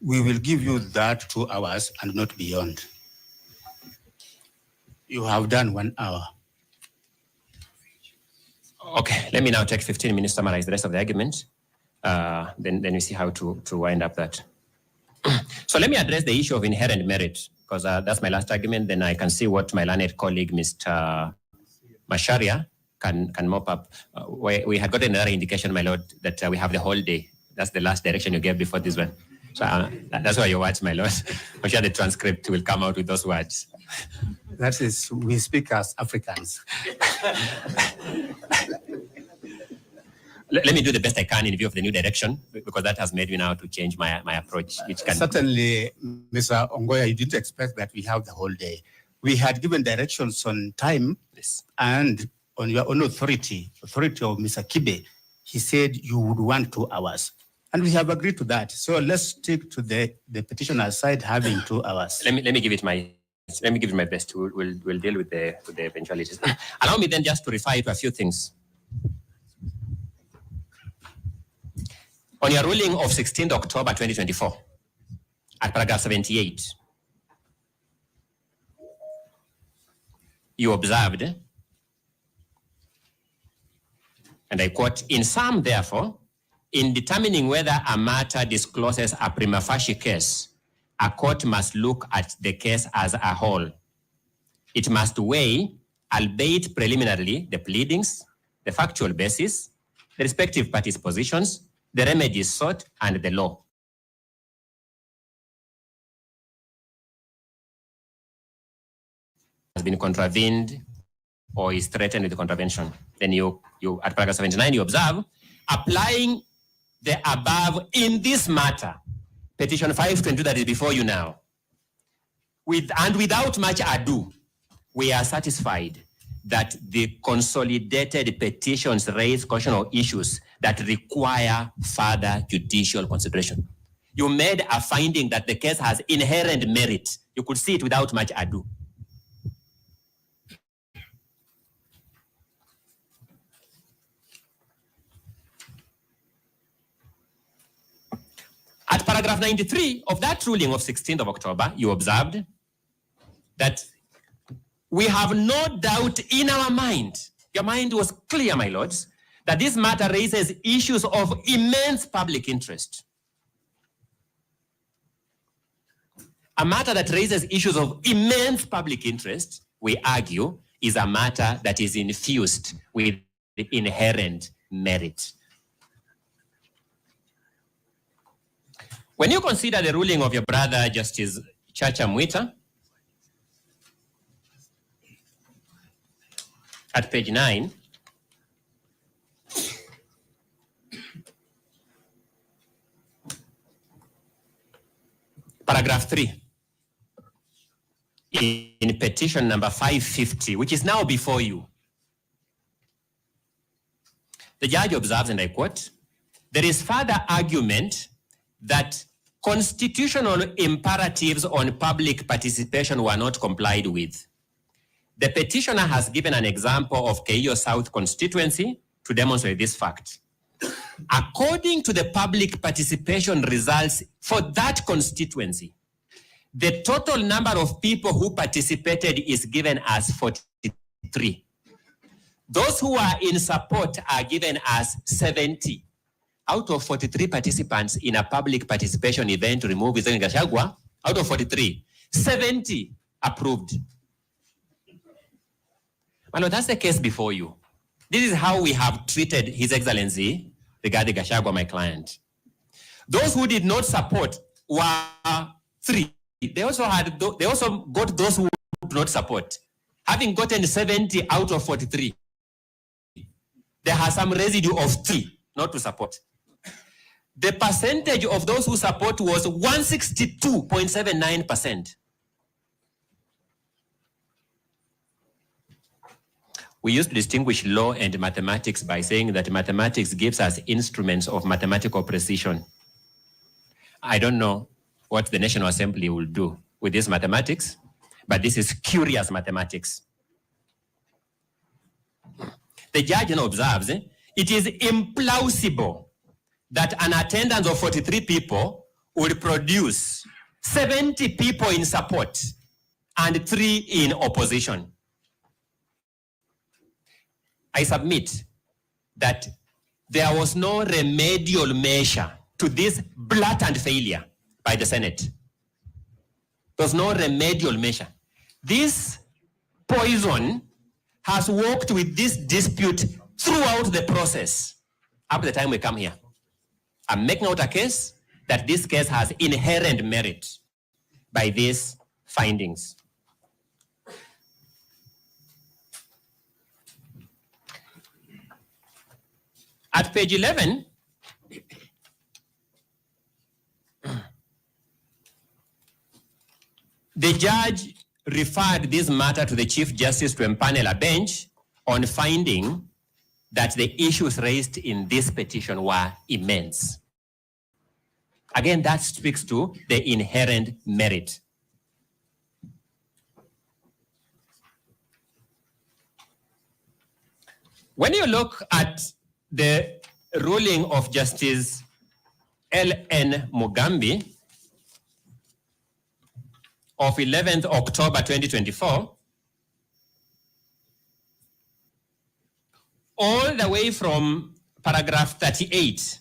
We will give you that 2 hours and not beyond. You have done 1 hour. Okay, let me now take 15 minutes to summarize the rest of the argument. Then we see how to wind up that. So let me address the issue of inherent merit, because that's my last argument. Then I can see what my learned colleague, Mr. Macharia, can mop up. We had gotten another indication, my lord, that we have the whole day. That's the last direction you gave before this one. So that's why your words, my lord. I'm sure the transcript will come out with those words. That is, we speak as Africans. Let me do the best I can in view of the new direction, because that has made me now to change my approach. Certainly, Mr. Ongoya, you didn't expect that we have the whole day. We had given directions on time, yes, and on your own authority of Mr. Kibe, he said you would want 2 hours. And we have agreed to that. So let's stick to the petitioner's side having 2 hours. Let me give it my best. We'll deal with the eventualities. Allow me then just to refer to a few things. On your ruling of 16th October 2024, at paragraph 78, you observed, and I quote, "In sum, therefore, in determining whether a matter discloses a prima facie case, a court must look at the case as a whole. It must weigh, albeit preliminarily, the pleadings, the factual basis, the respective parties' positions, the remedies sought, and the law. been contravened or is threatened with contravention. Then you at paragraph 79, you observe, applying the above in this matter, petition 522 that is before you now, and without much ado, we are satisfied that the consolidated petitions raise constitutional issues that require further judicial consideration. You made a finding that the case has inherent merit. You could see it without much ado. At paragraph 93 of that ruling of 16th of October, you observed that we have no doubt in our mind, your mind was clear, my lords, that this matter raises issues of immense public interest. A matter that raises issues of immense public interest, we argue, is a matter that is infused with inherent merit. When you consider the ruling of your brother, Justice Chacha Mwita, at page 9, paragraph 3, in petition number 550, which is now before you, the judge observes, and I quote, there is further argument that constitutional imperatives on public participation were not complied with. The petitioner has given an example of Keio South constituency to demonstrate this fact. According to the public participation results for that constituency, the total number of people who participated is given as 43. Those who are in support are given as 70. Out of 43 participants in a public participation event to remove President Gachagua, out of 43, 70 approved. Well, that's the case before you. This is how we have treated His Excellency regarding Gachagua, my client. Those who did not support were 3. They also got those who did not support. Having gotten 70 out of 43, there has some residue of 3 not to support. The percentage of those who support was 162.79%. We used to distinguish law and mathematics by saying that mathematics gives us instruments of mathematical precision. I don't know what the National Assembly will do with this mathematics, but this is curious mathematics. The judge now observes, it is implausible that an attendance of 43 people would produce 70 people in support and 3 in opposition. I submit that there was no remedial measure to this blatant failure by the Senate. There was no remedial measure. This poison has worked with this dispute throughout the process up to the time we come here. I'm making out a case that this case has inherent merit by these findings. At page 11, the judge referred this matter to the Chief Justice to empanel a bench on finding that the issues raised in this petition were immense. Again, that speaks to the inherent merit. When you look at the ruling of Justice L.N. Mugambi of 11th October 2024, all the way from paragraph 38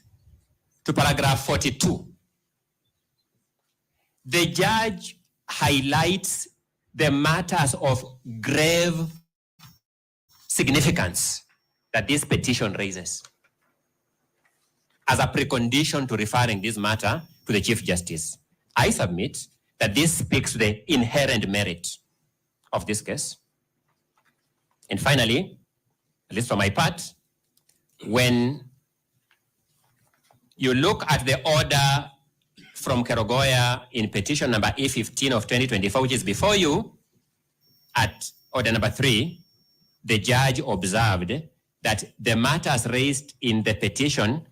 to paragraph 42, the judge highlights the matters of grave significance that this petition raises as a precondition to referring this matter to the Chief Justice. I submit that this speaks to the inherent merit of this case. And finally, at least for my part, when you look at the order from Kerogoya in petition number E15 of 2024, which is before you, at order number 3, the judge observed that the matters raised in the petition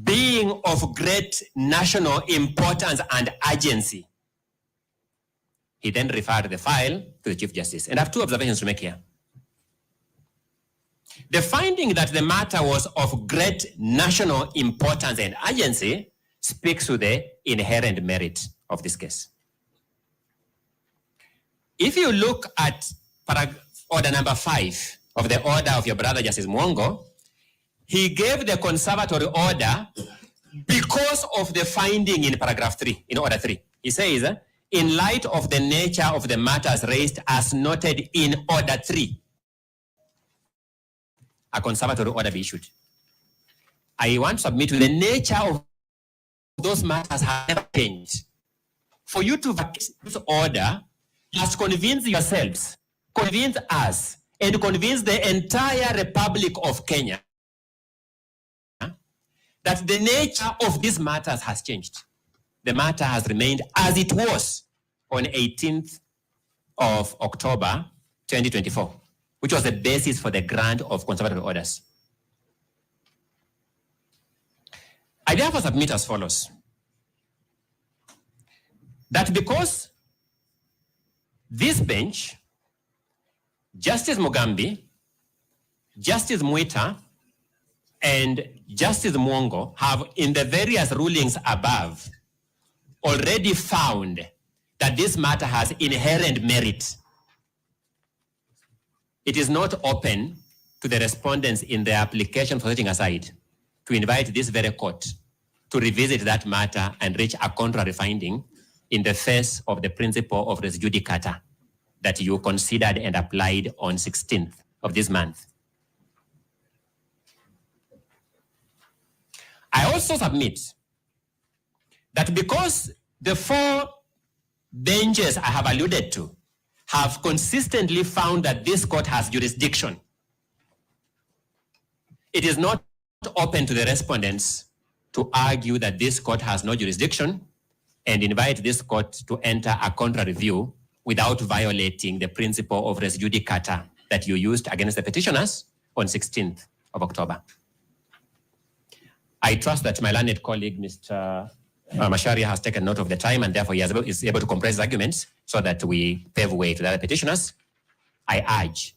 being of great national importance and urgency. He then referred the file to the Chief Justice. And I have 2 observations to make here. The finding that the matter was of great national importance and urgency speaks to the inherent merit of this case. If you look at order number 5 of the order of your brother Justice Mwongo, he gave the conservatory order because of the finding in paragraph 3, in order 3. He says, in light of the nature of the matters raised as noted in order 3, a conservatory order be issued. I want to submit to the nature of those matters have never changed. For you to vacate this order, you must convince yourselves, convince us, and convince the entire Republic of Kenya that the nature of these matters has changed. The matter has remained as it was on 18th of October 2024, which was the basis for the grant of conservatory orders. I therefore submit as follows: that because this bench, Justice Mugambi, Justice Mwita, and Justice Mwongo have, in the various rulings above, already found that this matter has inherent merit. It is not open to the respondents in their application for setting aside to invite this very court to revisit that matter and reach a contrary finding in the face of the principle of res judicata that you considered and applied on 16th of this month. I also submit that because the 4 benches I have alluded to have consistently found that this court has jurisdiction, it is not open to the respondents to argue that this court has no jurisdiction and invite this court to enter a contrary view without violating the principle of res judicata that you used against the petitioners on 16th of October. I trust that my learned colleague, Mr. Macharia, has taken note of the time and therefore he is able to compress his arguments so that we pave way to the other petitioners. I urge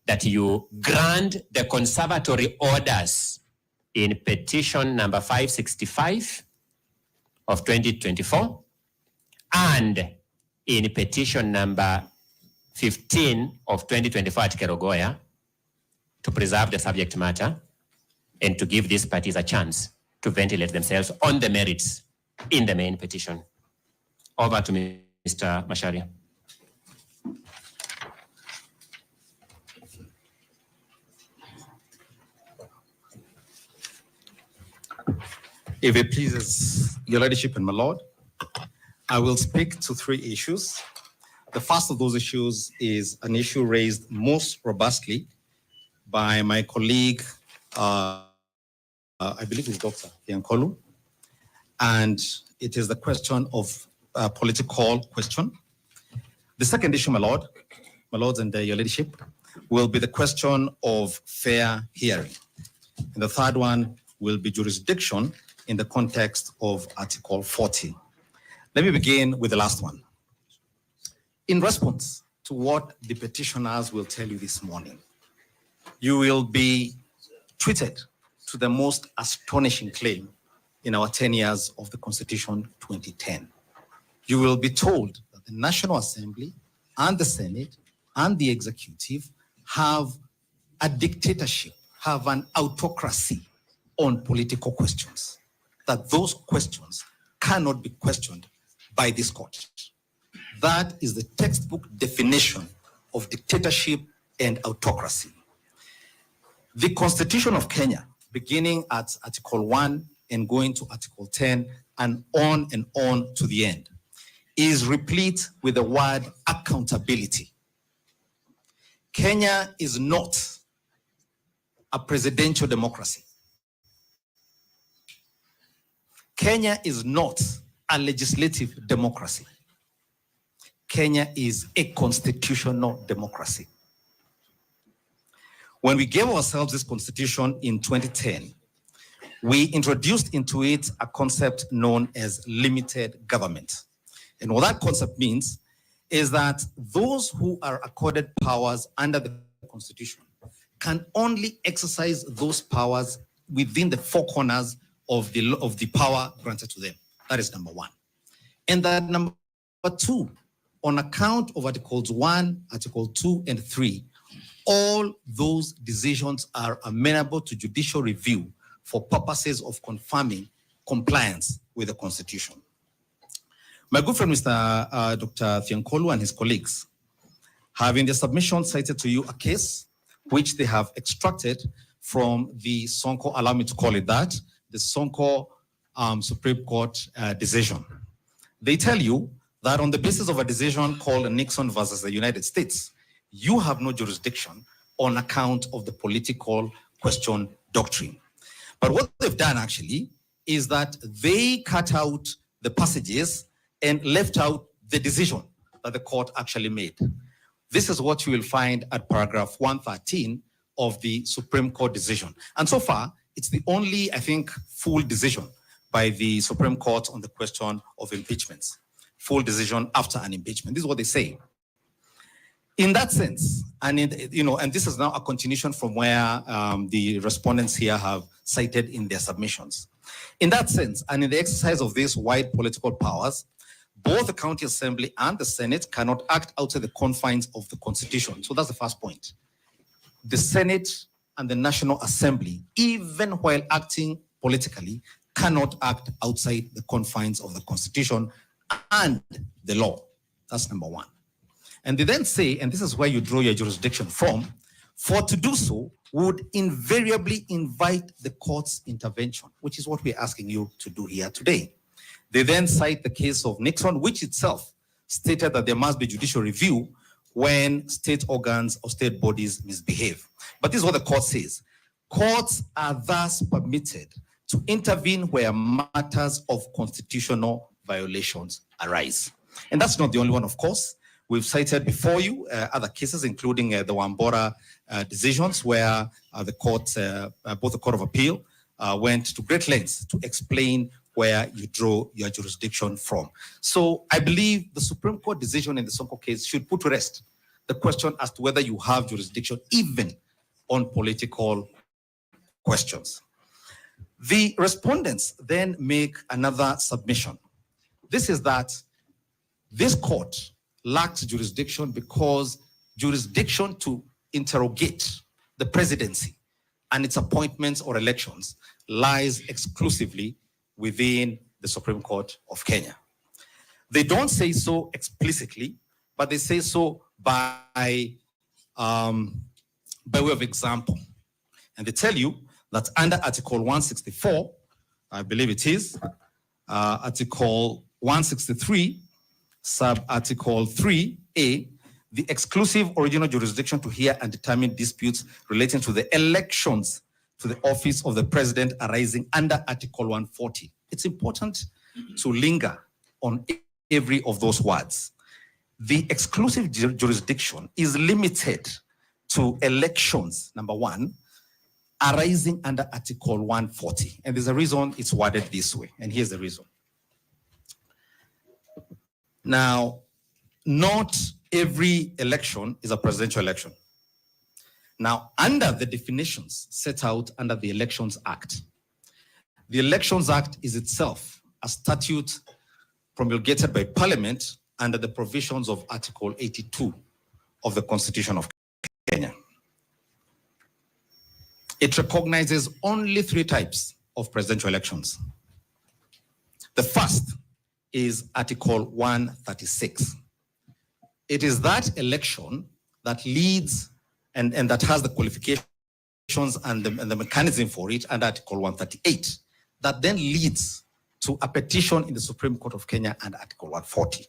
that you grant the conservatory orders in petition number 565 of 2024 and in petition number 15 of 2024 at Kerogoya to preserve the subject matter and to give these parties a chance to ventilate themselves on the merits in the main petition. Over to Mr. Macharia. If it pleases your ladyship and my lord, I will speak to 3 issues. The first of those issues is an issue raised most robustly by my colleague, I believe it's Dr. Yankolu, and it is the question of a political question. The second issue, my lords and your ladyship, will be the question of fair hearing. And the third one will be jurisdiction in the context of Article 40. Let me begin with the last one. In response to what the petitioners will tell you this morning, you will be treated to the most astonishing claim in our 10 years of the Constitution 2010. You will be told that the National Assembly and the Senate and the Executive have a dictatorship, have an autocracy on political questions, that those questions cannot be questioned by this court. That is the textbook definition of dictatorship and autocracy. The Constitution of Kenya, beginning at Article 1 and going to Article 10 and on to the end, is replete with the word accountability. Kenya is not a presidential democracy. Kenya is not a legislative democracy. Kenya is a constitutional democracy. When we gave ourselves this constitution in 2010, we introduced into it a concept known as limited government. And what that concept means is that those who are accorded powers under the constitution can only exercise those powers within the four corners of the power granted to them. That is number one. And that number two, on account of Articles 1, Article 2, and 3, all those decisions are amenable to judicial review for purposes of confirming compliance with the Constitution. My good friend, Mr. Dr. Thiankolu and his colleagues have in their submission cited to you a case which they have extracted from the Sonko, allow me to call it that, the Sonko Supreme Court decision. They tell you that on the basis of a decision called Nixon versus the United States, you have no jurisdiction on account of the political question doctrine. But what they've done actually is that they cut out the passages and left out the decision that the court actually made. This is what you will find at paragraph 113 of the Supreme Court decision. And so far, it's the only, I think, full decision by the Supreme Court on the question of impeachments. Full decision after an impeachment. This is what they say. In that sense, and this is now a continuation from where the respondents here have cited in their submissions. In that sense, and in the exercise of these wide political powers, both the County Assembly and the Senate cannot act outside the confines of the Constitution. So that's the first point. The Senate and the National Assembly, even while acting politically, cannot act outside the confines of the Constitution and the law. That's number one. And they then say, and this is where you draw your jurisdiction from, for to do so would invariably invite the court's intervention, which is what we're asking you to do here today. They then cite the case of Nixon, which itself stated that there must be judicial review when state organs or state bodies misbehave. But this is what the court says. Courts are thus permitted to intervene where matters of constitutional violations arise. And that's not the only one, of course. We've cited before you other cases, including the Wambora decisions, where the court, both the Court of Appeal, went to great lengths to explain where you draw your jurisdiction from. So I believe the Supreme Court decision in the Sonko case should put to rest the question as to whether you have jurisdiction even on political questions. The respondents then make another submission. This is that this court lacks jurisdiction because jurisdiction to interrogate the presidency and its appointments or elections lies exclusively within the Supreme Court of Kenya. They don't say so explicitly, but they say so by way of example. And they tell you that under Article 164, I believe it is, Article 163, Sub-Article 3A, the exclusive original jurisdiction to hear and determine disputes relating to the elections to the office of the president arising under Article 140. It's important to linger on every of those words. The exclusive jurisdiction is limited to elections, number one, arising under Article 140. And there's a reason it's worded this way, and here's the reason. Now, not every election is a presidential election. Now, under the definitions set out under the Elections Act, the Elections Act is itself a statute promulgated by Parliament under the provisions of Article 82 of the Constitution of Kenya. It recognizes only three types of presidential elections. The first is Article 136. It is that election that leads and that has the qualifications and the mechanism for it under Article 138 that then leads to a petition in the Supreme Court of Kenya under Article 140.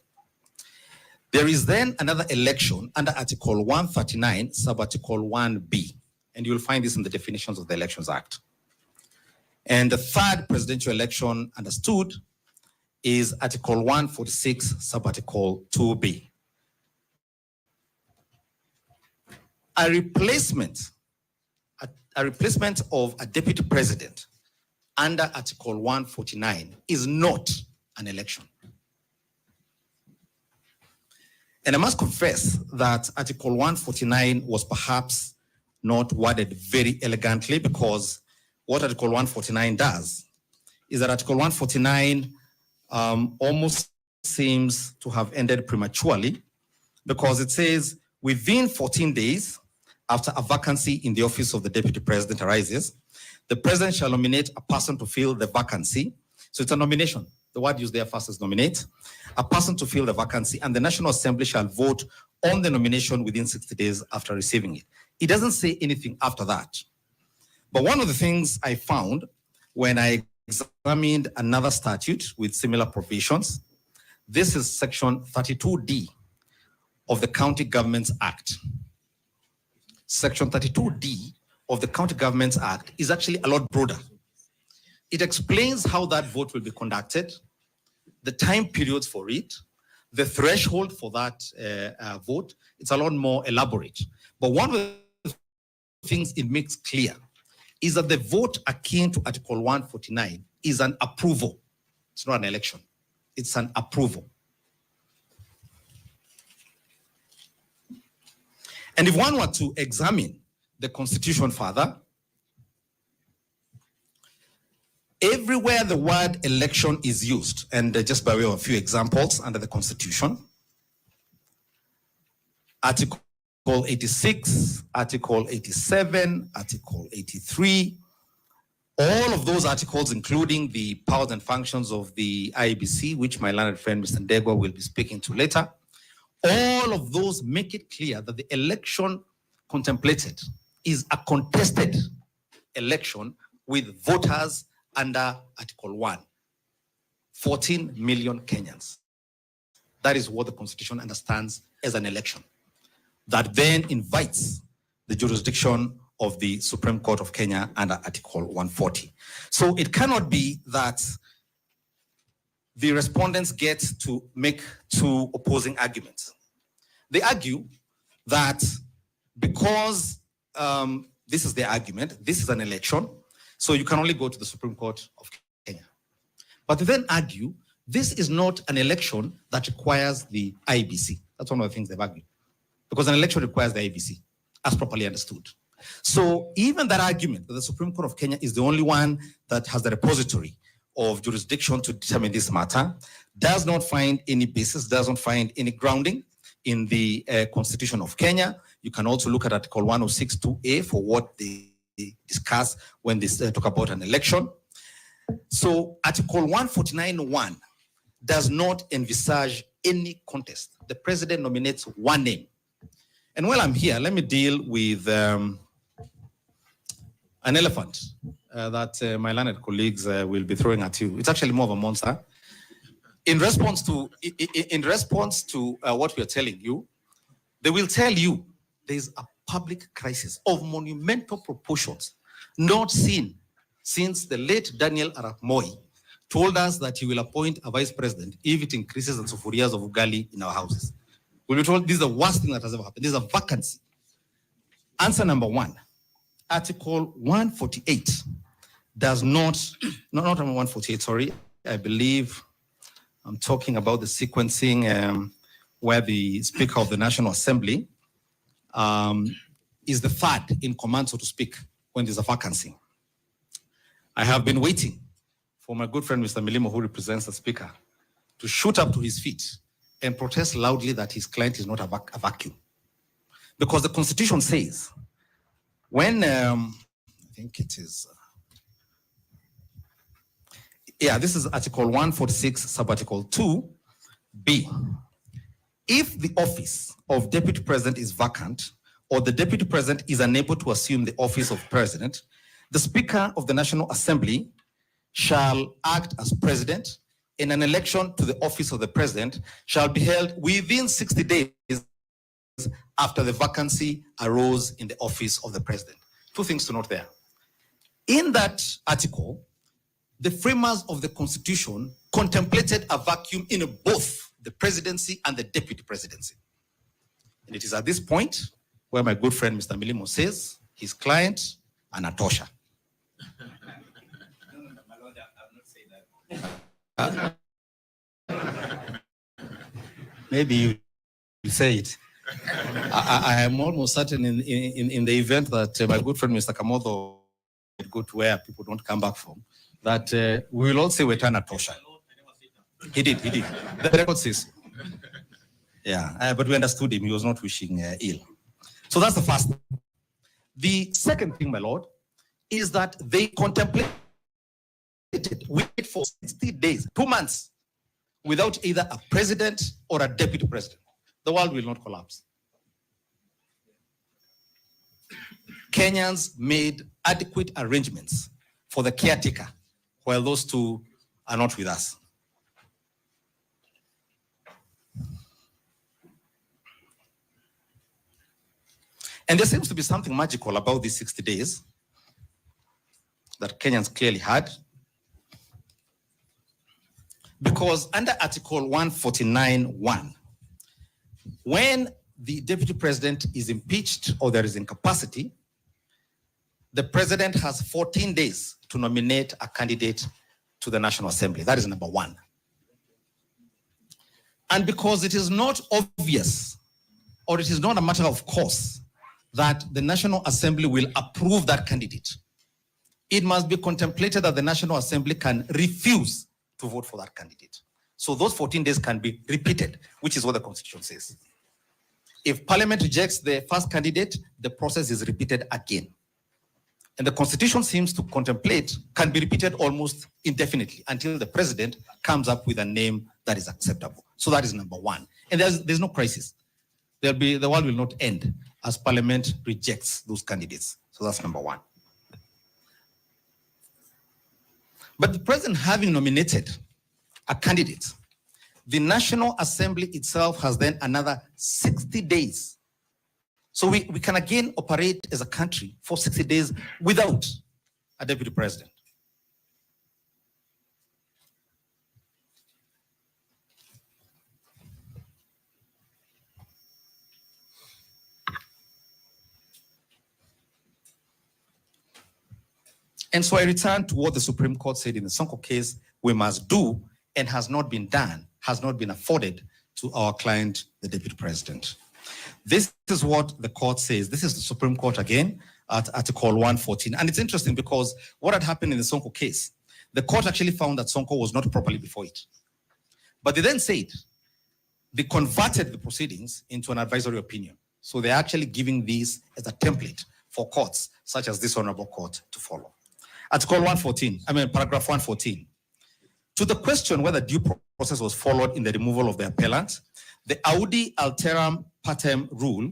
There is then another election under Article 139, sub-Article 1B, and you'll find this in the definitions of the Elections Act. And the third presidential election understood is Article 146, sub-Article 2B. A replacement of a deputy president under Article 149 is not an election. And I must confess that Article 149 was perhaps not worded very elegantly, because what Article 149 does is that Article 149 almost seems to have ended prematurely, because it says within 14 days after a vacancy in the office of the deputy president arises, the president shall nominate a person to fill the vacancy. So it's a nomination. The word used there first is nominate, a person to fill the vacancy, and the National Assembly shall vote on the nomination within 60 days after receiving it. It doesn't say anything after that. But one of the things I found when I examined another statute with similar provisions, this is section 32D of the County Governments Act. Section 32D of the County Governments Act is actually a lot broader. It explains how that vote will be conducted, the time periods for it, the threshold for that vote. It's a lot more elaborate. But one of the things it makes clear is that the vote akin to Article 149 is an approval. It's not an election. It's an approval. And if one were to examine the Constitution further, everywhere the word election is used, and just by way of a few examples under the Constitution, Article 86, Article 87, Article 83, all of those articles, including the powers and functions of the IEBC, which my learned friend Mr. Ndegwa will be speaking to later, all of those make it clear that the election contemplated is a contested election with voters under Article 1. 14 million Kenyans. That is what the Constitution understands as an election that then invites the jurisdiction of the Supreme Court of Kenya under Article 140. So it cannot be that the respondents get to make two opposing arguments. They argue that because this is their argument, this is an election, so you can only go to the Supreme Court of Kenya. But they then argue this is not an election that requires the IEBC. That's one of the things they've argued. Because an election requires the IEBC, as properly understood. So even that argument that the Supreme Court of Kenya is the only one that has the repository of jurisdiction to determine this matter does not find any basis, does not find any grounding in the Constitution of Kenya. You can also look at Article 106(2)(a) for what they discuss when they talk about an election. So Article 149(1) does not envisage any contest. The president nominates one name. And while I'm here, let me deal with an elephant that my learned colleagues will be throwing at you. It's actually more of a monster. In response to what we are telling you, they will tell you there is a public crisis of monumental proportions not seen since the late Daniel Arap Moi told us that he will appoint a vice president if it increases the sufurias of ugali in our houses. We were told this is the worst thing that has ever happened. This is a vacancy. Answer number one, Article 148 does not 148, sorry, I believe I'm talking about the sequencing where the Speaker of the National Assembly is the third in command, so to speak, when there's a vacancy. I have been waiting for my good friend, Mr. Milimo, who represents the Speaker, to shoot up to his feet and protest loudly that his client is not a vacuum. Because the Constitution says, when, I think it is, this is Article 146, sub-Article 2B. If the office of Deputy President is vacant, or the Deputy President is unable to assume the office of President, the Speaker of the National Assembly shall act as President in an election to the office of the president shall be held within 60 days after the vacancy arose in the office of the president. Two things to note there. In that article, the framers of the Constitution contemplated a vacuum in both the presidency and the deputy presidency. And it is at this point where my good friend Mr. Milimo says his client, Anatosha. Maybe you say it. I am almost certain in the event that my good friend Mr. Kamodo would go to where people don't come back from, that we will all say we're Anatosha. He did. The record says. Yeah, but we understood him. He was not wishing ill. So that's the first thing. The second thing, my lord, is that they contemplated wait for 60 days, 2 months, without either a president or a deputy president. The world will not collapse. Kenyans made adequate arrangements for the caretaker, while those two are not with us. And there seems to be something magical about these 60 days that Kenyans clearly had. Because under Article 149(1), when the deputy president is impeached or there is incapacity, the president has 14 days to nominate a candidate to the National Assembly. That is number one. And because it is not obvious, or it is not a matter of course, that the National Assembly will approve that candidate, it must be contemplated that the National Assembly can refuse to vote for that candidate. So those 14 days can be repeated, which is what the Constitution says. If Parliament rejects the first candidate, the process is repeated again. And the Constitution seems to contemplate can be repeated almost indefinitely until the president comes up with a name that is acceptable. So that is number one. And there's no crisis. The world will not end as Parliament rejects those candidates. So that's number one. But the president having nominated a candidate, the National Assembly itself has then another 60 days. So we can again operate as a country for 60 days without a deputy president. And so I return to what the Supreme Court said in the Sonko case we must do and has not been done, has not been afforded to our client, the deputy president. This is what the court says. This is the Supreme Court again at Article 114. And it's interesting because what had happened in the Sonko case, the court actually found that Sonko was not properly before it. But they then said they converted the proceedings into an advisory opinion. So they're actually giving these as a template for courts, such as this honorable court, to follow. Article 114, paragraph 114. To the question whether due process was followed in the removal of the appellant, the Audi Alteram Partem rule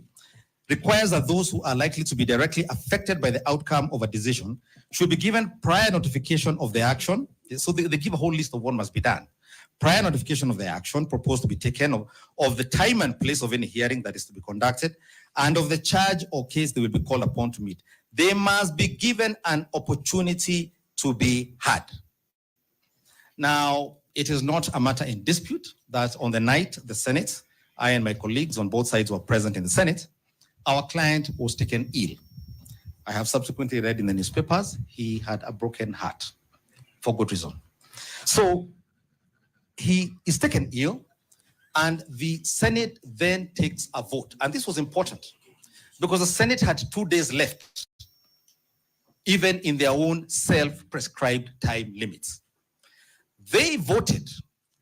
requires that those who are likely to be directly affected by the outcome of a decision should be given prior notification of the action. So they give a whole list of what must be done. Prior notification of the action proposed to be taken, of the time and place of any hearing that is to be conducted, and of the charge or case they will be called upon to meet. They must be given an opportunity to be heard. Now, it is not a matter in dispute that on the night the Senate, I and my colleagues on both sides were present in the Senate, our client was taken ill. I have subsequently read in the newspapers, he had a broken heart for good reason. So he is taken ill and the Senate then takes a vote. And this was important because the Senate had 2 days left, even in their own self-prescribed time limits. They voted,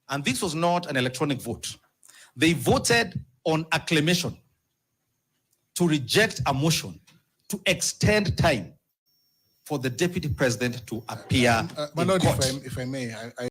and this was not an electronic vote. They voted on acclamation to reject a motion to extend time for the deputy president to appear My in Lord, court. if I may,